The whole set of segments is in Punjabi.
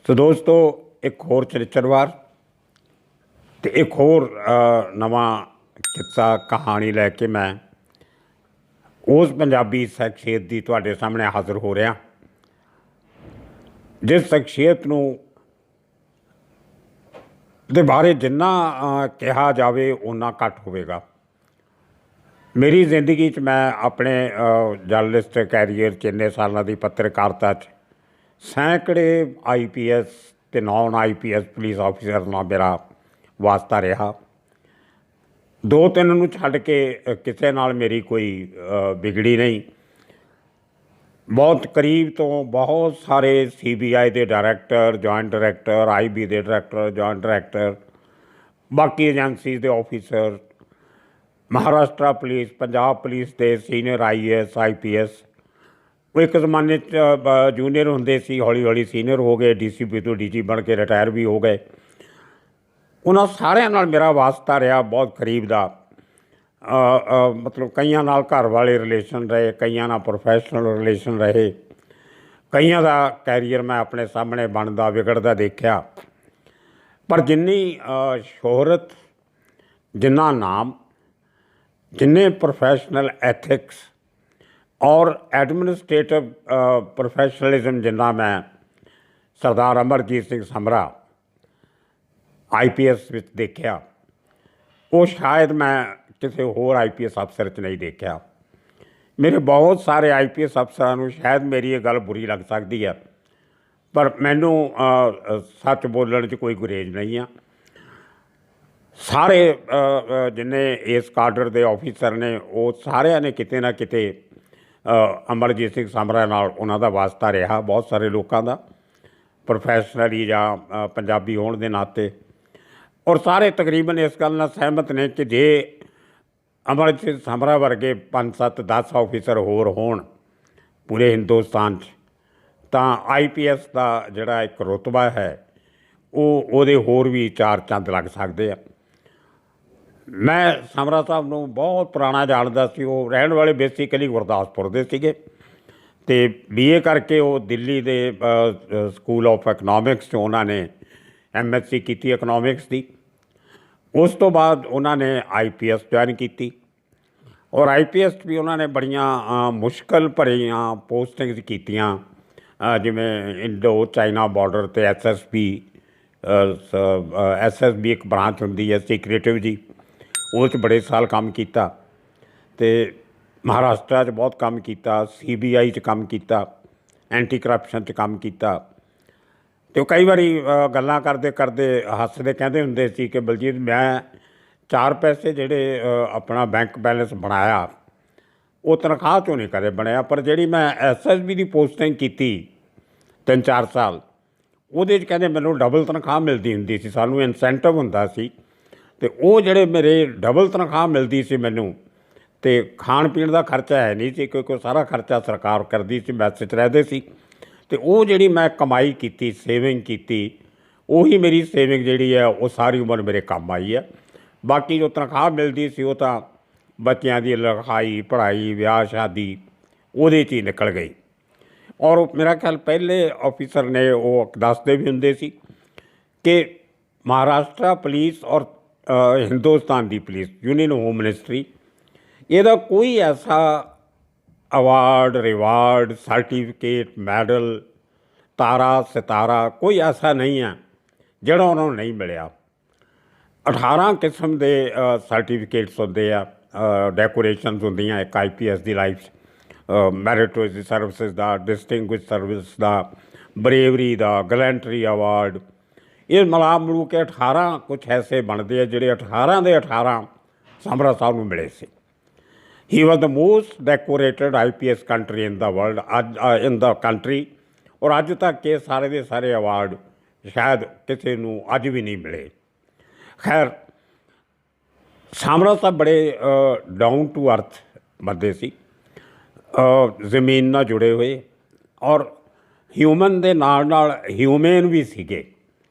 तो दोस्तों एक होर चरित्रवार तो एक होर नवा किस्सा कहानी लैके मैं उस पंजाबी शख्सियत की तुहाडे सामने हाज़र हो रहा जिस शख्सियत नूं दे बारे जिन्ना कहा जाए उन्ना घट होवेगा। मेरी जिंदगी च मैं अपने जर्नलिस्ट कैरियर च इन्ने सालों की पत्रकारिता सैकड़े IPS ते नॉन IPS पुलिस ऑफिसर नाल मेरा वास्ता रहा। दो तीन नूं छड्ड के किसी नाल मेरी कोई बिगड़ी नहीं। बहुत करीब तो बहुत सारे CBI के डायरैक्टर, जॉइंट डायरैक्टर, IB के डायरैक्टर, जॉइंट डायरैक्टर, बाकी एजेंसी के officer, Maharashtra police, Punjab police के सीनियर IAS IPS, एक जमाने जूनीयर होंगे सी, हौली हौली सीनियर हो गए, DCP तो DG बन के रिटायर भी हो गए। उन्होंने सारिਆਂ ਨਾਲ मेरा वास्ता रहा बहुत करीब का। मतलब कईयां नाल घर वाले रिलेशन रहे, कईयां नाल प्रोफैशनल रिलेशन रहे, कईयां का कैरियर मैं अपने सामने बनता विगड़ता देखा। पर जिन्नी शोहरत, जिन्ना नाम, जिन्ने प्रोफैशनल एथिक्स और एडमिनिस्ट्रेटिव प्रोफैशनलिज्म जिन्ना मैं सरदार अमरजीत सिंह समरा IPS विच देखा, वो शायद मैं किसी होर IPS अफसर च नहीं देखा। मेरे बहुत सारे IPS अफसरां नूं शायद मेरी ये गल बुरी लग सकती है, पर मैनू सच बोलण च कोई गुरेज नहीं है। सारे जिन्ने इस काडर के ऑफिसर ने वो सारिਆਂ ने किते ना किते अमरजीत सिंह समरा नाल उन्हां दा वास्ता रहा। बहुत सारे लोगों का प्रोफैशनली या पंजाबी होने के नाते, और सारे तकरीबन इस गल नाल सहमत ने कि जे अमरजीत सिंह समरा वर्गे 5 7 10 ऑफिसर होर होण पूरे हिंदुस्तान तां IPS का जिहड़ा एक रुतबा है वो होर भी 4 चंद लग सकते हैं। मैं समरा साहब नूं बहुत पुराना जानदा सी। वो रहण वाले बेसिकली गुरदासपुर दे सीगे ते BA करके वो दिल्ली दे स्कूल ऑफ इकनॉमिक्स च उन्होंने MSc की इकनॉमिक्स की। उस तो बाद उन्होंने IPS ज्वाइन की और IPS भी उन्होंने बड़ियां मुश्किल भरियां पोस्टिंग्स कीतियां, जिवें इंडो चाइना बॉर्डर ते SSB एक ब्रांच होंदी है सीक्रेटिव जी, उस बड़े साल काम किया। तो महाराष्ट्र च बहुत काम किया, CBI च काम किया, एंटी करप्शन च काम किया। तो कई बारी गल्लां करते करते हੱਸਦੇ कहते हुंदे सी कि बलजीत मैं 4 पैसे जिहड़े अपना बैंक बैलेंस बनाया वो तनख्वाह चों नहीं कदे बनया, पर जिहड़ी मैं SSB की पोस्टिंग की 3-4 साल ਉਹਦੇ 'ਚ ਕਹਿੰਦੇ ਮੈਨੂੰ ਡਬਲ ਤਨਖਾਹ ਮਿਲਦੀ ਹੁੰਦੀ ਸੀ, ਸਾਨੂੰ ਇਨਸੈਂਟਿਵ ਹੁੰਦਾ ਸੀ। ਅਤੇ ਉਹ ਜਿਹੜੇ ਮੇਰੇ ਡਬਲ ਤਨਖਾਹ ਮਿਲਦੀ ਸੀ ਮੈਨੂੰ, ਅਤੇ ਖਾਣ ਪੀਣ ਦਾ ਖਰਚਾ ਹੈ ਨਹੀਂ ਸੀ ਕਿਉਂਕਿ ਸਾਰਾ ਖਰਚਾ ਸਰਕਾਰ ਕਰਦੀ ਸੀ, ਮੈਸ 'ਚ ਰਹਿੰਦੇ ਸੀ। ਅਤੇ ਉਹ ਜਿਹੜੀ ਮੈਂ ਕਮਾਈ ਕੀਤੀ, ਸੇਵਿੰਗ ਕੀਤੀ, ਉਹੀ ਮੇਰੀ ਸੇਵਿੰਗ ਜਿਹੜੀ ਹੈ ਉਹ ਸਾਰੀ ਉਮਰ ਮੇਰੇ ਕੰਮ ਆਈ ਹੈ। ਬਾਕੀ ਜੋ ਤਨਖਾਹ ਮਿਲਦੀ ਸੀ ਉਹ ਤਾਂ ਬੱਚਿਆਂ ਦੀ ਲਿਖਾਈ ਪੜ੍ਹਾਈ ਵਿਆਹ ਸ਼ਾਦੀ ਉਹਦੇ 'ਚ ਹੀ ਨਿਕਲ ਗਈ। और मेरा ख्याल पहले ऑफिसर ने वो दसते भी होंगे सी कि महाराष्ट्र पुलिस और हिंदुस्तान की पुलिस यूनियन होम मिनिस्ट्री ਇਹਦਾ कोई ऐसा अवार्ड रिवार्ड सर्टिफिकेट मैडल तारा सितारा कोई ऐसा नहीं है जोड़ा उन्होंने नहीं मिलया। 18 किस्म के सर्टिफिकेट्स होंगे आ, डेकोरेशन होंदियां एक IPS की लाइफ मैरिटोरियस सर्विसिज का, डिस्टिंग्विश सर्विस का, बरेवरी का, गलैंटरी अवार्ड, ये मिला मिलू के 18 कुछ ऐसे बनते हैं जोड़े 18 के 18 समरा साहब को मिले से। He was the most decorated IPS country in the world, अज इन द कंट्री, और अज तक ये सारे के सारे अवार्ड शायद किसी को अज भी नहीं मिले। खैर समरा साहब बड़े डाउन टू अर्थ बंदे सी, जमीन नाल जुड़े हुए और ह्यूमन के नाल ह्यूमेन भी सीगे।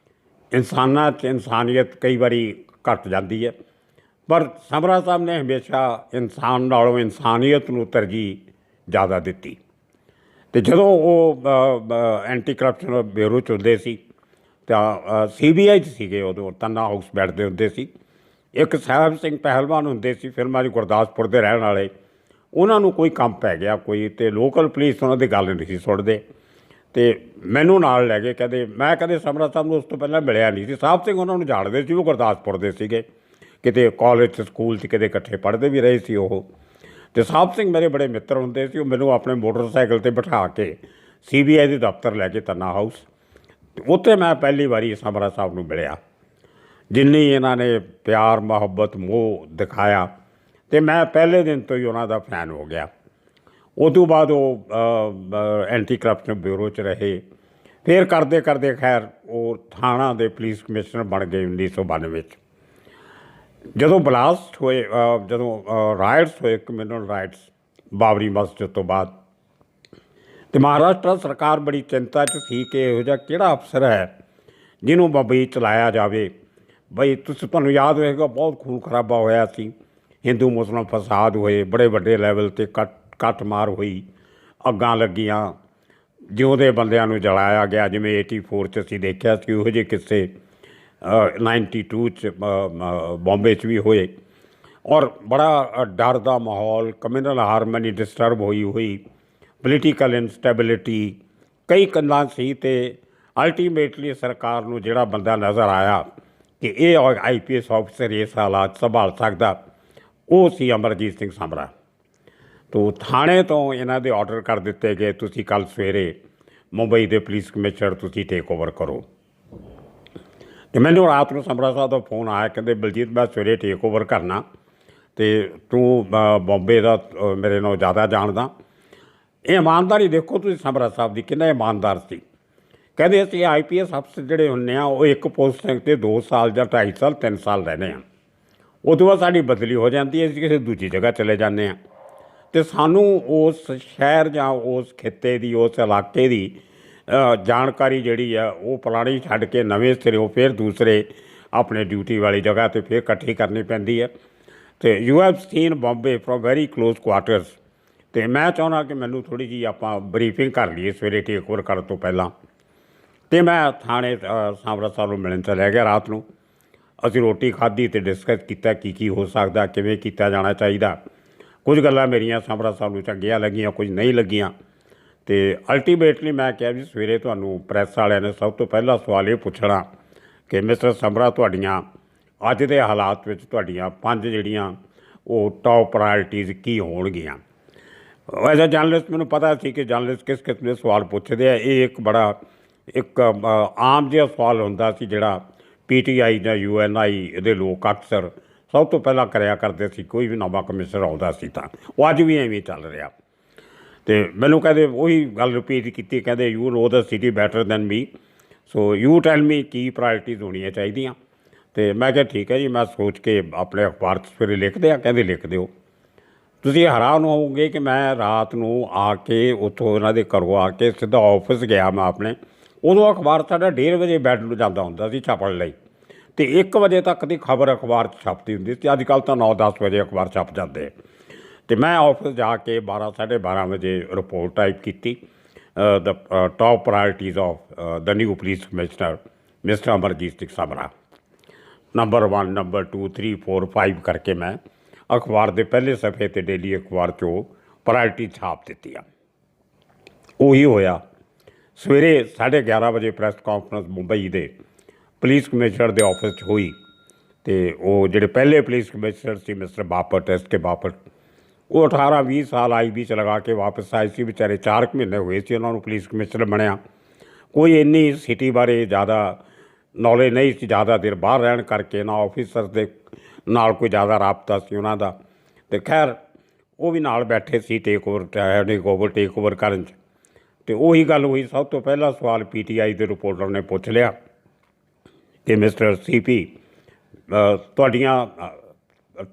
इंसानां च इंसानियत कई बारी घट जाती है, पर समरा साहब ने हमेशा इंसान नालों इंसानियत नूं तरजीह ज़्यादा दी। तो जदों वो एंटी करप्शन ब्यूरो च हुंदे सी ਤਾਂ CBI 'ਚ ਸੀਗੇ ਉਦੋਂ, ਤੰਨਾ ਹਾਊਸ ਬੈਠਦੇ ਹੁੰਦੇ ਸੀ। ਇੱਕ ਸਾਹਿਬ ਸਿੰਘ ਪਹਿਲਵਾਨ ਹੁੰਦੇ ਸੀ ਫਿਲਮਾਂ 'ਚ, ਗੁਰਦਾਸਪੁਰ ਦੇ ਰਹਿਣ ਵਾਲੇ। ਉਹਨਾਂ ਨੂੰ ਕੋਈ ਕੰਮ ਪੈ ਗਿਆ ਕੋਈ, ਅਤੇ ਲੋਕਲ ਪੁਲਿਸ ਉਹਨਾਂ ਦੀ ਗੱਲ ਨਹੀਂ ਸੀ ਸੁਣਦੇ, ਅਤੇ ਮੈਨੂੰ ਨਾਲ ਲੈ ਗਏ। ਕਹਿੰਦੇ, ਮੈਂ ਕਦੇ ਸਮਰਾ ਸਾਹਿਬ ਨੂੰ ਉਸ ਤੋਂ ਪਹਿਲਾਂ ਮਿਲਿਆ ਨਹੀਂ ਸੀ। ਸਾਹਿਬ ਸਿੰਘ ਉਹਨਾਂ ਨੂੰ ਜਾਣਦੇ ਸੀ, ਉਹ ਗੁਰਦਾਸਪੁਰ ਦੇ ਸੀਗੇ, ਕਿਤੇ ਕਾਲਜ 'ਚ ਸਕੂਲ 'ਚ ਕਿਤੇ ਇਕੱਠੇ ਪੜ੍ਹਦੇ ਵੀ ਰਹੇ ਸੀ ਉਹ। ਅਤੇ ਸਾਹਿਬ ਸਿੰਘ ਮੇਰੇ ਬੜੇ ਮਿੱਤਰ ਹੁੰਦੇ ਸੀ। ਉਹ ਮੈਨੂੰ ਆਪਣੇ ਮੋਟਰਸਾਈਕਲ 'ਤੇ ਬਿਠਾ ਕੇ CBI ਦੇ ਦਫ਼ਤਰ ਲੈ ਕੇ ਤੰਨਾ ਹਾਊਸ, ਅਤੇ ਉੱਥੇ ਮੈਂ ਪਹਿਲੀ ਵਾਰੀ ਸਮਰਾ ਸਾਹਿਬ ਨੂੰ ਮਿਲਿਆ। ਜਿੰਨੀ ਇਹਨਾਂ ਨੇ ਪਿਆਰ ਮੁਹੱਬਤ ਮੋਹ ਦਿਖਾਇਆ, ਅਤੇ ਮੈਂ ਪਹਿਲੇ ਦਿਨ ਤੋਂ ਹੀ ਉਹਨਾਂ ਦਾ ਫੈਨ ਹੋ ਗਿਆ। ਉਹ ਤੋਂ ਬਾਅਦ ਉਹ ਐਂਟੀ ਕਰਪਸ਼ਨ ਬਿਊਰੋ 'ਚ ਰਹੇ। ਫਿਰ ਕਰਦੇ ਕਰਦੇ ਖੈਰ ਉਹ ਥਾਣਾ ਦੇ ਪੁਲਿਸ ਕਮਿਸ਼ਨਰ ਬਣ ਗਏ 1992 'ਚ। ਜਦੋਂ ਬਲਾਸਟ ਹੋਏ, ਜਦੋਂ ਰਾਇਟਸ ਹੋਏ, ਕਮਿਊਨਲ ਰਾਇਟਸ ਬਾਬਰੀ ਮਸਜਿਦ ਤੋਂ ਬਾਅਦ, ਅਤੇ ਮਹਾਰਾਸ਼ਟਰ ਸਰਕਾਰ ਬੜੀ ਚਿੰਤਾ 'ਚ ਸੀ ਕਿ ਇਹੋ ਜਿਹਾ ਕਿਹੜਾ ਅਫਸਰ ਹੈ ਜਿਹਨੂੰ ਬੰਬਈ ਚਲਾਇਆ ਜਾਵੇ। ਬਈ ਤੁਹਾਨੂੰ ਯਾਦ ਹੋਏਗਾ, ਬਹੁਤ ਖੂਨ ਖਰਾਬਾ ਹੋਇਆ ਸੀ, ਹਿੰਦੂ ਮੁਸਲਿਮ ਫਸਾਦ ਹੋਏ, ਬੜੇ ਵੱਡੇ ਲੈਵਲ 'ਤੇ ਕੱਟ ਮਾਰ ਹੋਈ, ਅੱਗਾਂ ਲੱਗੀਆਂ, ਜਿਉਂਦੇ ਬੰਦਿਆਂ ਨੂੰ ਜਲਾਇਆ ਗਿਆ, ਜਿਵੇਂ 84 'ਚ ਅਸੀਂ ਦੇਖਿਆ ਸੀ। ਉਹੋ ਜਿਹੇ ਕਿੱਸੇ 92 'ਚ ਬੰਬੇ 'ਚ ਵੀ ਹੋਏ, ਔਰ ਬੜਾ ਡਰ ਦਾ ਮਾਹੌਲ, ਕਮਿਊਨਲ ਹਾਰਮਨੀ ਡਿਸਟਰਬ ਹੋਈ, ਪੋਲੀਟੀਕਲ ਇਨਸਟੈਬਿਲਿਟੀ, ਕਈ ਗੱਲਾਂ ਸੀ। ਅਤੇ ਅਲਟੀਮੇਟਲੀ ਸਰਕਾਰ ਨੂੰ ਜਿਹੜਾ ਬੰਦਾ ਨਜ਼ਰ ਆਇਆ ਕਿ ਇਹ IPS ਆਫਿਸਰ ਇਸ ਹਾਲਾਤ ਸੰਭਾਲ ਸਕਦਾ, ਉਹ ਸੀ ਅਮਰਜੀਤ ਸਿੰਘ ਸਮਰਾ। ਤੋ ਥਾਣੇ ਤੋਂ ਇਹਨਾਂ ਦੇ ਆਰਡਰ ਕਰ ਦਿੱਤੇ ਗਏ, ਤੁਸੀਂ ਕੱਲ੍ਹ ਸਵੇਰੇ ਮੁੰਬਈ ਦੇ ਪੁਲਿਸ ਕਮਿਸ਼ਨਰ ਤੁਸੀਂ ਟੇਕ ਓਵਰ ਕਰੋ। ਅਤੇ ਮੈਨੂੰ ਰਾਤ ਨੂੰ ਸਮਰਾ ਸਾਹਿਬ ਦਾ ਫੋਨ ਆਇਆ, ਕਹਿੰਦੇ ਬਲਜੀਤ ਮੈਂ ਸਵੇਰੇ ਟੇਕ ਓਵਰ ਕਰਨਾ, ਅਤੇ ਤੂੰ ਬੰਬੇ ਦਾ ਮੇਰੇ ਨਾਲ ਜ਼ਿਆਦਾ ਜਾਣਦਾ। ਇਹ ਇਮਾਨਦਾਰੀ ਦੇਖੋ ਤੁਸੀਂ ਸਮਰਾ ਸਾਹਿਬ ਦੀ, ਕਿੰਨਾ ਇਮਾਨਦਾਰ ਸੀ। ਕਹਿੰਦੇ ਅਸੀਂ IPS ਅਫਸਰ ਜਿਹੜੇ ਹੁੰਦੇ ਆ, ਉਹ ਇੱਕ ਪੋਸਟਿੰਗ 'ਤੇ 2 ਸਾਲ ਜਾਂ 2.5 ਸਾਲ 3 ਸਾਲ ਰਹਿੰਦੇ ਆ। ਉਹ ਤੋਂ ਬਾਅਦ ਸਾਡੀ ਬਦਲੀ ਹੋ ਜਾਂਦੀ ਹੈ, ਅਸੀਂ ਕਿਸੇ ਦੂਜੀ ਜਗ੍ਹਾ ਚਲੇ ਜਾਂਦੇ ਹਾਂ, ਅਤੇ ਸਾਨੂੰ ਉਸ ਸ਼ਹਿਰ ਜਾਂ ਉਸ ਖਿੱਤੇ ਦੀ, ਉਸ ਇਲਾਕੇ ਦੀ ਜਾਣਕਾਰੀ ਜਿਹੜੀ ਆ ਉਹ ਪੁਰਾਣੀ ਛੱਡ ਕੇ ਨਵੇਂ ਸਿਰਿਓਂ ਫਿਰ ਦੂਸਰੇ ਆਪਣੇ ਡਿਊਟੀ ਵਾਲੀ ਜਗ੍ਹਾ 'ਤੇ ਫਿਰ ਇਕੱਠੀ ਕਰਨੀ ਪੈਂਦੀ ਹੈ। ਅਤੇ you have seen Bombay from very close quarters. ਅਤੇ ਮੈਂ ਚਾਹੁੰਦਾ ਕਿ ਮੈਨੂੰ ਥੋੜ੍ਹੀ ਜਿਹੀ ਆਪਾਂ ਬਰੀਫਿੰਗ ਕਰ ਲਈਏ ਸਵੇਰੇ ਟੇਕ ਓਵਰ ਕਰਨ ਤੋਂ ਪਹਿਲਾਂ। ਅਤੇ ਮੈਂ ਥਾਣੇ ਸਮਰਾ ਸਾਹਿਬ ਨੂੰ ਮਿਲਣ ਚਲਿਆ ਗਿਆ ਰਾਤ ਨੂੰ। ਅਸੀਂ ਰੋਟੀ ਖਾਧੀ ਅਤੇ ਡਿਸਕਸ ਕੀਤਾ ਕੀ ਹੋ ਸਕਦਾ, ਕਿਵੇਂ ਕੀਤਾ ਜਾਣਾ ਚਾਹੀਦਾ। ਕੁਝ ਗੱਲਾਂ ਮੇਰੀਆਂ ਸਮਰਾ ਸਾਹਿਬ ਨੂੰ ਚੰਗੀਆਂ ਲੱਗੀਆਂ, ਕੁਝ ਨਹੀਂ ਲੱਗੀਆਂ। ਅਤੇ ਅਲਟੀਮੇਟਲੀ ਮੈਂ ਕਿਹਾ ਵੀ ਸਵੇਰੇ ਤੁਹਾਨੂੰ ਪ੍ਰੈਸ ਵਾਲਿਆਂ ਨੇ ਸਭ ਤੋਂ ਪਹਿਲਾ ਸਵਾਲ ਇਹ ਪੁੱਛਣਾ ਕਿ ਮਿਸਟਰ ਸਮਰਾ, ਤੁਹਾਡੀਆਂ ਅੱਜ ਦੇ ਹਾਲਾਤ ਵਿੱਚ ਤੁਹਾਡੀਆਂ 5 ਜਿਹੜੀਆਂ ਉਹ ਟੌਪ ਪ੍ਰਾਇਰਟੀਜ਼ ਕੀ ਹੋਣਗੀਆਂ। ਐਜ਼ ਅ ਜਰਨਲਿਸਟ ਮੈਨੂੰ ਪਤਾ ਸੀ ਕਿ ਜਰਨਲਿਸਟ ਕਿਸ ਕਿਸਮ ਦੇ ਸਵਾਲ ਪੁੱਛਦੇ ਆ। ਇਹ ਇੱਕ ਆਮ ਜਿਹਾ ਸਵਾਲ ਹੁੰਦਾ ਸੀ ਜਿਹੜਾ PTI ਜਾਂ UNI ਦੇ ਲੋਕ ਅਕਸਰ ਸਭ ਤੋਂ ਪਹਿਲਾਂ ਕਰਿਆ ਕਰਦੇ ਸੀ, ਕੋਈ ਵੀ ਨਵਾਂ ਕਮਿਸ਼ਨਰ ਆਉਂਦਾ ਸੀ ਤਾਂ। ਉਹ ਅੱਜ ਵੀ ਐਵੇਂ ਚੱਲ ਰਿਹਾ। ਅਤੇ ਮੈਨੂੰ ਕਹਿੰਦੇ ਉਹੀ ਗੱਲ ਰਿਪੀਟ ਕੀਤੀ, ਕਹਿੰਦੇ you know the city better than me, so you tell me ਕੀ ਪ੍ਰਾਇਰਟੀਜ਼ ਹੋਣੀਆਂ ਚਾਹੀਦੀਆਂ। ਅਤੇ ਮੈਂ ਕਿਹਾ ਠੀਕ ਹੈ ਜੀ, ਮੈਂ ਸੋਚ ਕੇ ਆਪਣੇ ਅਖਬਾਰ 'ਚ ਸਵੇਰੇ ਲਿਖਦੇ ਆ। ਕਹਿੰਦੇ ਲਿਖ ਦਿਓ। ਤੁਸੀਂ ਹੈਰਾਨ ਹੋਵੋਗੇ ਕਿ ਮੈਂ ਰਾਤ ਨੂੰ ਆ ਕੇ ਉੱਥੋਂ ਇਹਨਾਂ ਦੇ ਘਰੋਂ ਆ ਕੇ ਸਿੱਧਾ ਆਫਿਸ ਗਿਆ ਮੈਂ ਆਪਣੇ। ਉਦੋਂ ਅਖਬਾਰ ਸਾਡਾ 1:30 ਵਜੇ ਬੈਡ ਨੂੰ ਜਾਂਦਾ ਹੁੰਦਾ ਸੀ ਛਾਪਣ ਲਈ, ਅਤੇ 1 ਵਜੇ ਤੱਕ ਦੀ ਖਬਰ ਅਖਬਾਰ 'ਚ ਛਪਦੀ ਹੁੰਦੀ ਸੀ। ਅੱਜ ਕੱਲ੍ਹ ਤਾਂ 9-10 ਵਜੇ ਅਖਬਾਰ ਛਪ ਜਾਂਦੇ। ਅਤੇ ਮੈਂ ਆਫਿਸ ਜਾ ਕੇ 12-12:30 ਵਜੇ ਰਿਪੋਰਟ ਟਾਈਪ ਕੀਤੀ, the top priorities of the new police commissioner mister Amarjit Singh Samra. Number 1, number 2, 3, 4, 5 ਕਰਕੇ ਮੈਂ ਅਖਬਾਰ ਦੇ ਪਹਿਲੇ ਸਫ਼ੇ 'ਤੇ ਡੇਲੀ ਅਖਬਾਰ 'ਚੋਂ ਪ੍ਰਾਇਰਟੀ ਛਾਪ ਦਿੱਤੀਆਂ। ਉਹੀ ਹੋਇਆ। ਸਵੇਰੇ 11:30 ਵਜੇ ਪ੍ਰੈਸ ਕਾਨਫਰੰਸ ਮੁੰਬਈ ਦੇ ਪੁਲਿਸ ਕਮਿਸ਼ਨਰ ਦੇ ਆਫਿਸ 'ਚ ਹੋਈ, ਅਤੇ ਉਹ ਜਿਹੜੇ ਪਹਿਲੇ ਪੁਲਿਸ ਕਮਿਸ਼ਨਰ ਸੀ ਮਿਸਟਰ ਬਾਪਟ, SK ਬਾਪਟ, ਉਹ 18-20 ਸਾਲ IB 'ਚ ਲਗਾ ਕੇ ਵਾਪਸ ਆਏ ਸੀ। ਵਿਚਾਰੇ 4 ਮਹੀਨੇ ਹੋਏ ਸੀ ਉਹਨਾਂ ਨੂੰ ਪੁਲਿਸ ਕਮਿਸ਼ਨਰ ਬਣਿਆ। ਕੋਈ ਇੰਨੀ ਸਿਟੀ ਬਾਰੇ ਜ਼ਿਆਦਾ ਨੌਲੇਜ ਨਹੀਂ ਸੀ, ਜ਼ਿਆਦਾ ਦੇਰ ਬਾਹਰ ਰਹਿਣ ਕਰਕੇ ਨਾ ਆਫਿਸਰ ਦੇ ਨਾਲ ਕੋਈ ਜ਼ਿਆਦਾ ਰਾਬਤਾ ਸੀ ਉਹਨਾਂ ਦਾ। ਅਤੇ ਖੈਰ ਉਹ ਵੀ ਨਾਲ ਬੈਠੇ ਸੀ ਟੇਕ ਓਵਰ ਕਰਨ 'ਚ। ਅਤੇ ਉਹੀ ਗੱਲ ਹੋਈ। ਸਭ ਤੋਂ ਪਹਿਲਾ ਸਵਾਲ PTI ਦੇ ਰਿਪੋਰਟਰ ਨੇ ਪੁੱਛ ਲਿਆ ਕਿ ਮਿਸਟਰ CP, ਤੁਹਾਡੀਆਂ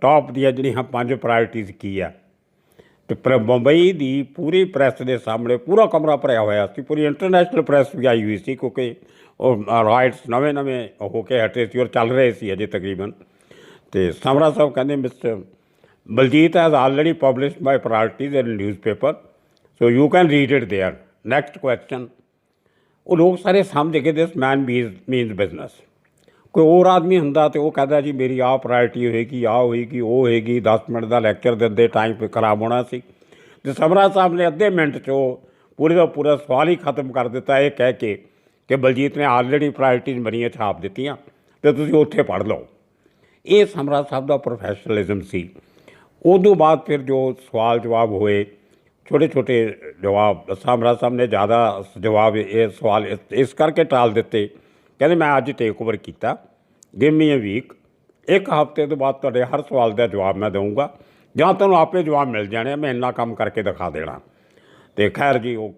ਟੌਪ ਦੀਆਂ ਜਿਹੜੀਆਂ 5 ਪ੍ਰਾਇਰਟੀਜ਼ ਕੀ ਆ। ਅਤੇ ਮੁੰਬਈ ਦੀ ਪੂਰੀ ਪ੍ਰੈਸ ਦੇ ਸਾਹਮਣੇ ਪੂਰਾ ਕਮਰਾ ਭਰਿਆ ਹੋਇਆ ਸੀ। ਪੂਰੀ ਇੰਟਰਨੈਸ਼ਨਲ ਪ੍ਰੈਸ ਵੀ ਆਈ ਹੋਈ ਸੀ, ਕਿਉਂਕਿ ਉਹ ਰਾਈਟਸ ਨਵੇਂ ਹੋ ਕੇ ਹਟੇ ਸੀ ਔਰ ਚੱਲ ਰਹੇ ਸੀ ਅਜੇ ਤਕਰੀਬਨ। ਅਤੇ ਸਮਰਾ ਸਾਹਿਬ ਕਹਿੰਦੇ mister Baljit has already published my priorities in newspaper, so you can read it there. Next question, ਉਹ ਲੋਕ ਸਾਰੇ ਸਮਝ ਗਏ ਦਿਸ ਮੈਨ ਮੀਨਸ ਬਿਜ਼ਨਸ। ਕੋਈ ਹੋਰ ਆਦਮੀ ਹੁੰਦਾ ਤੇ ਉਹ ਕਹਿੰਦਾ ਜੀ ਮੇਰੀ ਆਹ ਪ੍ਰਾਇਰਟੀ ਹੋਏਗੀ, ਆਹ ਹੋਏਗੀ, ਉਹ ਹੋਏਗੀ, 10 ਮਿੰਟ ਦਾ ਲੈਕਚਰ ਦਿੰਦੇ, ਟਾਈਮ ਖਰਾਬ ਹੋਣਾ ਸੀ। ਤੇ ਸਮਰਾ ਸਾਹਿਬ ਨੇ ਅੱਧੇ ਮਿੰਟ 'ਚ ਉਹ ਪੂਰੇ ਦਾ ਪੂਰਾ ਸਵਾਲ ਹੀ ਖਤਮ ਕਰ ਦਿੱਤਾ, ਇਹ ਕਹਿ ਕੇ ਕਿ ਬਲਜੀਤ ਨੇ ਆਲਰੇਡੀ ਪ੍ਰਾਇਰਟੀਜ਼ ਮੇਰੀਆਂ ਛਾਪ ਦਿੱਤੀਆਂ ਅਤੇ ਤੁਸੀਂ ਉੱਥੇ ਪੜ੍ਹ ਲਓ। ਇਹ ਸਮਰਾ ਸਾਹਿਬ ਦਾ ਪ੍ਰੋਫੈਸ਼ਨਲਿਜ਼ਮ ਸੀ। ਉਦੋਂ ਬਾਅਦ ਫਿਰ ਜੋ ਸਵਾਲ ਜਵਾਬ ਹੋਏ, ਛੋਟੇ ਛੋਟੇ ਜਵਾਬ, ਸਮਰਾ ਸਾਹਿਬ ਨੇ ਜ਼ਿਆਦਾ ਜਵਾਬ ਇਹ ਸਵਾਲ ਇਸ ਕਰਕੇ ਟਾਲ ਦਿੱਤੇ, ਕਹਿੰਦੇ ਮੈਂ ਅੱਜ ਟੇਕ ਓਵਰ ਕੀਤਾ, ਗਿਵ ਮੀ ਅ ਵੀਕ, ਇੱਕ ਹਫ਼ਤੇ ਤੋਂ ਬਾਅਦ ਤੁਹਾਡੇ ਹਰ ਸਵਾਲ ਦਾ ਜਵਾਬ ਮੈਂ ਦਊਂਗਾ ਜਾਂ ਤੁਹਾਨੂੰ ਆਪੇ ਜਵਾਬ ਮਿਲ ਜਾਣੇ, ਮੈਂ ਇੰਨਾ ਕੰਮ ਕਰਕੇ ਦਿਖਾ ਦੇਣਾ। ਅਤੇ ਖੈਰ ਜੀ ਉਹ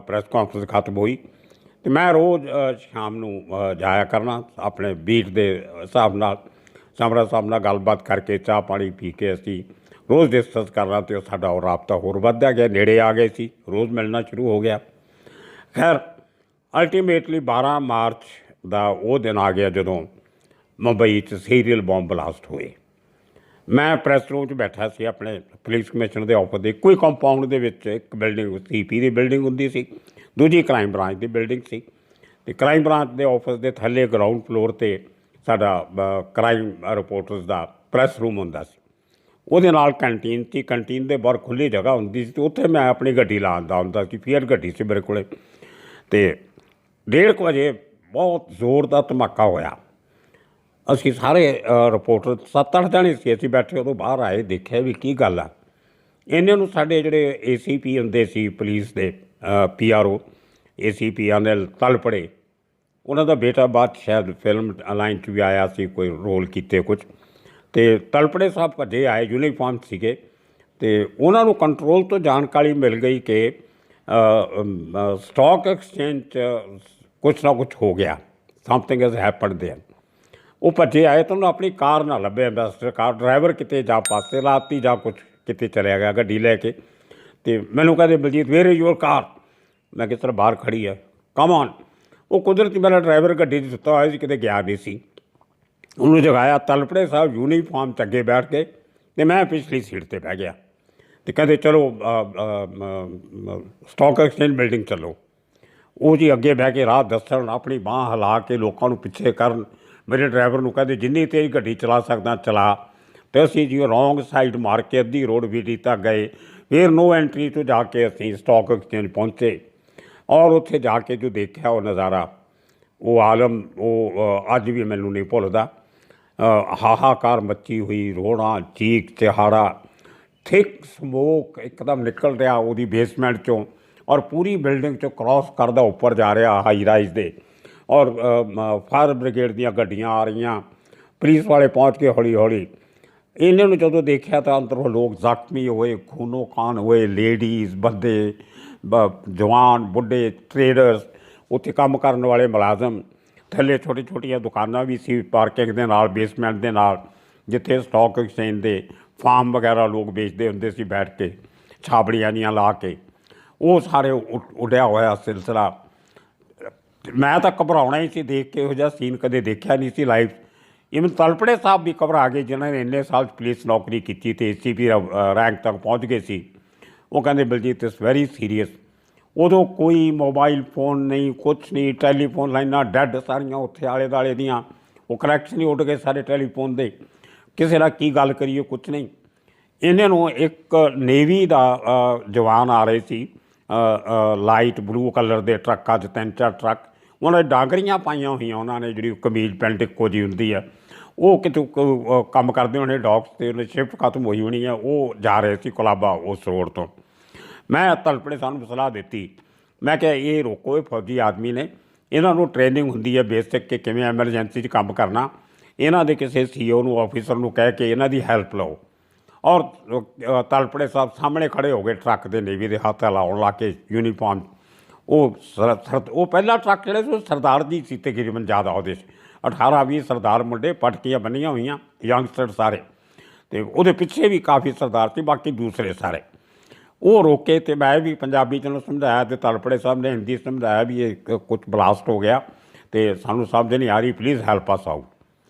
ਪ੍ਰੈਸ ਕਾਨਫਰੰਸ ਖਤਮ ਹੋਈ ਅਤੇ ਮੈਂ ਰੋਜ਼ ਸ਼ਾਮ ਨੂੰ ਜਾਇਆ ਕਰਨਾ ਆਪਣੇ ਬੀਟ ਦੇ ਹਿਸਾਬ ਨਾਲ, ਸਮਰਾ ਸਾਹਿਬ ਨਾਲ ਗੱਲਬਾਤ ਕਰਕੇ ਚਾਹ ਪਾਣੀ ਪੀ ਕੇ ਅਸੀਂ ਰੋਜ਼ ਡਿਸਕਸ ਕਰਨਾ ਅਤੇ ਸਾਡਾ ਉਹ ਰਾਬਤਾ ਹੋਰ ਵੱਧਦਾ ਗਿਆ, ਨੇੜੇ ਆ ਗਏ ਸੀ, ਰੋਜ਼ ਮਿਲਣਾ ਸ਼ੁਰੂ ਹੋ ਗਿਆ। ਖੈਰ ਅਲਟੀਮੇਟਲੀ 12 ਮਾਰਚ ਦਾ ਉਹ ਦਿਨ ਆ ਗਿਆ ਜਦੋਂ ਮੁੰਬਈ 'ਚ ਸੀਰੀਅਲ ਬੰਬ ਬਲਾਸਟ ਹੋਏ। ਮੈਂ ਪ੍ਰੈਸ ਰੂਮ 'ਚ ਬੈਠਾ ਸੀ ਆਪਣੇ ਪੁਲਿਸ ਕਮਿਸ਼ਨਰ ਦੇ ਆਫਿਸ ਦੇ ਇੱਕੋ ਹੀ ਕੰਪਾਊਂਡ ਦੇ ਵਿੱਚ। ਇੱਕ ਬਿਲਡਿੰਗ CP ਦੀ ਬਿਲਡਿੰਗ ਹੁੰਦੀ ਸੀ, ਦੂਜੀ ਕ੍ਰਾਈਮ ਬ੍ਰਾਂਚ ਦੀ ਬਿਲਡਿੰਗ ਸੀ, ਅਤੇ ਕ੍ਰਾਈਮ ਬ੍ਰਾਂਚ ਦੇ ਆਫਿਸ ਦੇ ਥੱਲੇ ਗਰਾਊਂਡ ਫਲੋਰ 'ਤੇ ਸਾਡਾ ਕ੍ਰਾਈਮ ਰਿਪੋਰਟਰਸ ਦਾ ਪ੍ਰੈਸ ਰੂਮ ਹੁੰਦਾ ਸੀ। ਉਹਦੇ ਨਾਲ ਕੰਟੀਨ ਸੀ, ਕੰਟੀਨ ਦੇ ਬਾਹਰ ਖੁੱਲ੍ਹੀ ਜਗ੍ਹਾ ਹੁੰਦੀ ਸੀ ਅਤੇ ਉੱਥੇ ਮੈਂ ਆਪਣੀ ਗੱਡੀ ਲਾਉਂਦਾ ਹੁੰਦਾ ਸੀ, ਫੀਅਰ ਗੱਡੀ ਸੀ ਮੇਰੇ ਕੋਲ। ਅਤੇ 1:30 ਵਜੇ ਬਹੁਤ ਜ਼ੋਰ ਦਾ ਧਮਾਕਾ ਹੋਇਆ। ਅਸੀਂ ਸਾਰੇ ਰਿਪੋਰਟਰ 7-8 ਜਣੇ ਸੀ, ਅਸੀਂ ਬੈਠੇ ਉਦੋਂ ਬਾਹਰ ਆਏ, ਦੇਖਿਆ ਵੀ ਕੀ ਗੱਲ ਆ। ਇਹਨਾਂ ਨੂੰ ਸਾਡੇ ਜਿਹੜੇ ACP ਹੁੰਦੇ ਸੀ ਪੁਲਿਸ ਦੇ, PRO ACP ਅਨਿਲ ਤਲਪੜੇ, ਉਹਨਾਂ ਦਾ ਬੇਟਾ ਬਾਅਦ ਸ਼ਾਇਦ ਫਿਲਮ ਲਾਈਨ 'ਚ ਵੀ ਆਇਆ ਸੀ, ਕੋਈ ਰੋਲ ਕੀਤੇ ਕੁਝ। ਅਤੇ ਤਲਪੜੇ ਸਾਹਿਬ ਭੱਜੇ ਆਏ, ਯੂਨੀਫਾਰਮ ਸੀਗੇ, ਅਤੇ ਉਹਨਾਂ ਨੂੰ ਕੰਟਰੋਲ ਤੋਂ ਜਾਣਕਾਰੀ ਮਿਲ ਗਈ ਕਿ ਸਟਾਕ ਐਕਸਚੇਂਜ 'ਚ ਕੁਛ ਨਾ ਕੁਛ ਹੋ ਗਿਆ, ਸਮਥਿੰਗ ਇਜ਼ ਹੈਪਨਡ ਦੇਅਰ। ਉਹ ਭੱਜੇ ਆਏ ਤਾਂ ਉਹਨੂੰ ਆਪਣੀ ਕਾਰ ਨਾ ਲੱਭੇ, ਐਂਬੈਸਡਰ ਕਾਰ, ਡਰਾਈਵਰ ਕਿਤੇ ਜਾਂ ਪਾਸੇ ਲਾਤੀ ਜਾਂ ਕੁਛ ਕਿਤੇ ਚਲਿਆ ਗਿਆ ਗੱਡੀ ਲੈ ਕੇ। ਅਤੇ ਮੈਨੂੰ ਕਹਿੰਦੇ ਬਲਜੀਤ ਵੇਅਰ ਇਜ਼ ਯੂਅਰ ਕਾਰ? ਮੈਂ ਕਿਹਾ ਸਰ ਬਾਹਰ ਖੜੀ ਹੈ, ਕਮ ਔਨ। ਉਹ ਕੁਦਰਤੀ ਮੇਰਾ ਡਰਾਈਵਰ ਗੱਡੀ 'ਚ ਸੁੱਤਾ ਹੋਇਆ ਸੀ, ਕਿਤੇ ਗਿਆ ਨਹੀਂ ਸੀ। ਉਹਨੂੰ ਜਗਾਇਆ, ਤਲਪੜੇ ਸਾਹਿਬ ਯੂਨੀਫਾਰਮ 'ਚ ਅੱਗੇ ਬੈਠ ਕੇ ਅਤੇ ਮੈਂ ਪਿਛਲੀ ਸੀਟ 'ਤੇ ਬਹਿ ਗਿਆ। ਅਤੇ ਕਹਿੰਦੇ ਚਲੋ ਸਟਾਕ ਐਕਸਚੇਂਜ ਬਿਲਡਿੰਗ ਚੱਲੋ। ਉਹ ਜੀ ਅੱਗੇ ਬਹਿ ਕੇ ਰਾਹ ਦੱਸਣ, ਆਪਣੀ ਬਾਂਹ ਹਿਲਾ ਕੇ ਲੋਕਾਂ ਨੂੰ ਪਿੱਛੇ ਕਰਨ। ਮੇਰੇ ਡਰਾਈਵਰ ਨੂੰ ਕਹਿੰਦੇ ਜਿੰਨੀ ਤੇਜ਼ ਗੱਡੀ ਚਲਾ ਸਕਦਾ ਚਲਾ। ਅਤੇ ਅਸੀਂ ਜੀ ਰੋਂਗ ਸਾਈਡ ਮਾਰ ਕੇ ਅੱਧੀ ਰੋਡ ਵੀ ਤੱਕ ਗਏ, ਫਿਰ ਨੋ ਐਂਟਰੀ ਤੋਂ ਜਾ ਕੇ ਅਸੀਂ ਸਟਾਕ ਐਕਸਚੇਂਜ ਪਹੁੰਚੇ। ਔਰ ਉੱਥੇ ਜਾ ਕੇ ਜੋ ਦੇਖਿਆ ਉਹ ਨਜ਼ਾਰਾ, ਉਹ ਆਲਮ, ਉਹ ਅੱਜ ਵੀ ਮੈਨੂੰ ਨਹੀਂ ਭੁੱਲਦਾ। ਹਾਹਾਕਾਰ ਮੱਚੀ ਹੋਈ, ਰੋਣਾ, ਚੀਕ ਚਿਹਾੜਾ, ਥਿਕ ਸਮੋਕ ਇੱਕਦਮ ਨਿਕਲ ਰਿਹਾ ਉਹਦੀ ਬੇਸਮੈਂਟ 'ਚੋਂ, ਔਰ ਪੂਰੀ ਬਿਲਡਿੰਗ 'ਚੋਂ ਕ੍ਰੋਸ ਕਰਦਾ ਉੱਪਰ ਜਾ ਰਿਹਾ ਹਾਈ ਰਾਈਜ਼ ਦੇ। ਔਰ ਫਾਇਰ ਬ੍ਰਿਗੇਡ ਦੀਆਂ ਗੱਡੀਆਂ ਆ ਰਹੀਆਂ, ਪੁਲਿਸ ਵਾਲੇ ਪਹੁੰਚ ਕੇ ਹੌਲੀ ਹੌਲੀ। ਇਹਨਾਂ ਨੂੰ ਜਦੋਂ ਦੇਖਿਆ ਤਾਂ ਅੰਦਰੋਂ ਲੋਕ ਜ਼ਖਮੀ ਹੋਏ, ਖੂਨੋ ਖਾਨ ਹੋਏ, ਲੇਡੀਜ਼, ਬੰਦੇ, ਜਵਾਨ, ਬੁੱਢੇ, ਟਰੇਡਰਸ, ਉੱਥੇ ਕੰਮ ਕਰਨ ਵਾਲੇ ਮੁਲਾਜ਼ਮ। ਥੱਲੇ ਛੋਟੀ ਛੋਟੀਆਂ ਦੁਕਾਨਾਂ ਵੀ ਸੀ ਪਾਰਕਿੰਗ ਦੇ ਨਾਲ, ਬੇਸਮੈਂਟ ਦੇ ਨਾਲ, ਜਿੱਥੇ ਸਟਾਕ ਐਕਸਚੇਂਜ ਦੇ ਫਾਰਮ ਵਗੈਰਾ ਲੋਕ ਵੇਚਦੇ ਹੁੰਦੇ ਸੀ ਬੈਠ ਕੇ, ਛਾਬੜੀਆਂ ਦੀਆਂ ਲਾ ਕੇ। ਉਹ ਸਾਰੇ ਉੱਡਿਆ ਹੋਇਆ ਸਿਲਸਿਲਾ। ਮੈਂ ਤਾਂ ਘਬਰਾਉਣਾ ਹੀ ਸੀ ਦੇਖ ਕੇ, ਇਹੋ ਜਿਹਾ ਸੀਨ ਕਦੇ ਦੇਖਿਆ ਨਹੀਂ ਸੀ ਲਾਈਵ। ਇਵਨ ਤਲਪੜੇ ਸਾਹਿਬ ਵੀ ਘਬਰਾ ਗਏ, ਜਿਨ੍ਹਾਂ ਨੇ ਇੰਨੇ ਸਾਲ ਪੁਲਿਸ ਨੌਕਰੀ ਕੀਤੀ ਅਤੇ ACP ਰੈਂਕ ਤੱਕ ਪਹੁੰਚ ਗਏ ਸੀ। ਉਹ ਕਹਿੰਦੇ ਬਲਜੀਤ ਇਟਸ ਵੈਰੀ ਸੀਰੀਅਸ। ਉਦੋਂ ਕੋਈ ਮੋਬਾਈਲ ਫੋਨ ਨਹੀਂ, ਕੁਛ ਨਹੀਂ, ਟੈਲੀਫੋਨ ਲਾਈਨਾਂ ਡੈਡ ਸਾਰੀਆਂ ਉੱਥੇ ਆਲੇ ਦੁਆਲੇ ਦੀਆਂ, ਉਹ ਕਨੈਕਸ਼ਨ ਹੀ ਉੱਡ ਗਏ ਸਾਰੇ ਟੈਲੀਫੋਨ ਦੇ। ਕਿਸੇ ਨਾਲ ਕੀ ਗੱਲ ਕਰੀਏ, ਕੁਛ ਨਹੀਂ। ਇਹਨਾਂ ਨੂੰ ਇੱਕ ਨੇਵੀ ਦਾ ਜਵਾਨ ਆ ਰਹੇ ਸੀ, ਲਾਈਟ ਬਲੂ ਕਲਰ ਦੇ ਟਰੱਕਾਂ 'ਚ 3-4 ਟਰੱਕ, ਉਹਨਾਂ ਨੇ ਡਾਂਗਰੀਆਂ ਪਾਈਆਂ ਹੋਈਆਂ, ਉਹਨਾਂ ਨੇ ਜਿਹੜੀ ਕਮੀਜ਼ ਪੈਂਟ ਇੱਕੋ ਜਿਹੀ ਹੁੰਦੀ ਹੈ। ਉਹ ਕਿਤੇ ਕੰਮ ਕਰਦੇ ਹੋਣੇ ਡੌਕਸ 'ਤੇ, ਉਹਨੇ ਸ਼ਿਫਟ ਖਤਮ ਹੋਈ ਹੋਣੀ ਹੈ, ਉਹ ਜਾ ਰਹੇ ਸੀ ਕੋਲਾਬਾ ਉਸ ਰੋਡ ਤੋਂ। ਮੈਂ ਤਲਪੜੇ ਸਾਨੂੰ ਸਲਾਹ ਦਿੱਤੀ, ਮੈਂ ਕਿਹਾ ਇਹ ਰੋਕੋ, ਇਹ ਫੌਜੀ ਆਦਮੀ ਨੇ, ਇਹਨਾਂ ਨੂੰ ਟ੍ਰੇਨਿੰਗ ਹੁੰਦੀ ਹੈ ਬੇਸਿਕ ਕਿ ਕਿਵੇਂ ਐਮਰਜੈਂਸੀ 'ਚ ਕੰਮ ਕਰਨਾ। ਇਹਨਾਂ ਦੇ ਕਿਸੇ CEO ਨੂੰ, ਆਫਿਸਰ ਨੂੰ ਕਹਿ ਕੇ ਇਹਨਾਂ ਦੀ ਹੈਲਪ ਲਓ। ਔਰ ਤਲਪੜੇ ਸਾਹਿਬ ਸਾਹਮਣੇ ਖੜ੍ਹੇ ਹੋ ਗਏ ਟਰੱਕ ਦੇ, ਨੇਵੀ ਦੇ ਹੱਥ ਲਾਉਣ ਲਾ ਕੇ ਯੂਨੀਫਾਰਮ। ਉਹ ਪਹਿਲਾ ਟਰੱਕ ਜਿਹੜੇ ਸੀ ਸਰਦਾਰ ਜੀ ਸੀ ਤਕਰੀਬਨ ਜ਼ਿਆਦਾ ਉਹਦੇ 'ਚ 18-20 ਸਰਦਾਰ ਮੁੰਡੇ, ਪਟਕੀਆਂ ਬੰਨੀਆਂ ਹੋਈਆਂ, ਯੰਗਸਟਰ ਸਾਰੇ। ਅਤੇ ਉਹਦੇ ਪਿੱਛੇ ਵੀ ਕਾਫੀ ਸਰਦਾਰ ਸੀ, ਬਾਕੀ ਦੂਸਰੇ ਸਾਰੇ। ਉਹ ਰੋਕੇ ਅਤੇ ਮੈਂ ਵੀ ਪੰਜਾਬੀ 'ਚ ਉਹਨੂੰ ਸਮਝਾਇਆ ਅਤੇ ਤਲਪੜੇ ਸਾਹਿਬ ਨੇ ਹਿੰਦੀ ਸਮਝਾਇਆ ਵੀ ਇਹ ਕੁਛ ਬਲਾਸਟ ਹੋ ਗਿਆ ਅਤੇ ਸਾਨੂੰ ਸਮਝ ਨਹੀਂ ਆ ਰਹੀ, ਪਲੀਜ਼ ਹੈਲਪ ਅਸ ਆਊਟ।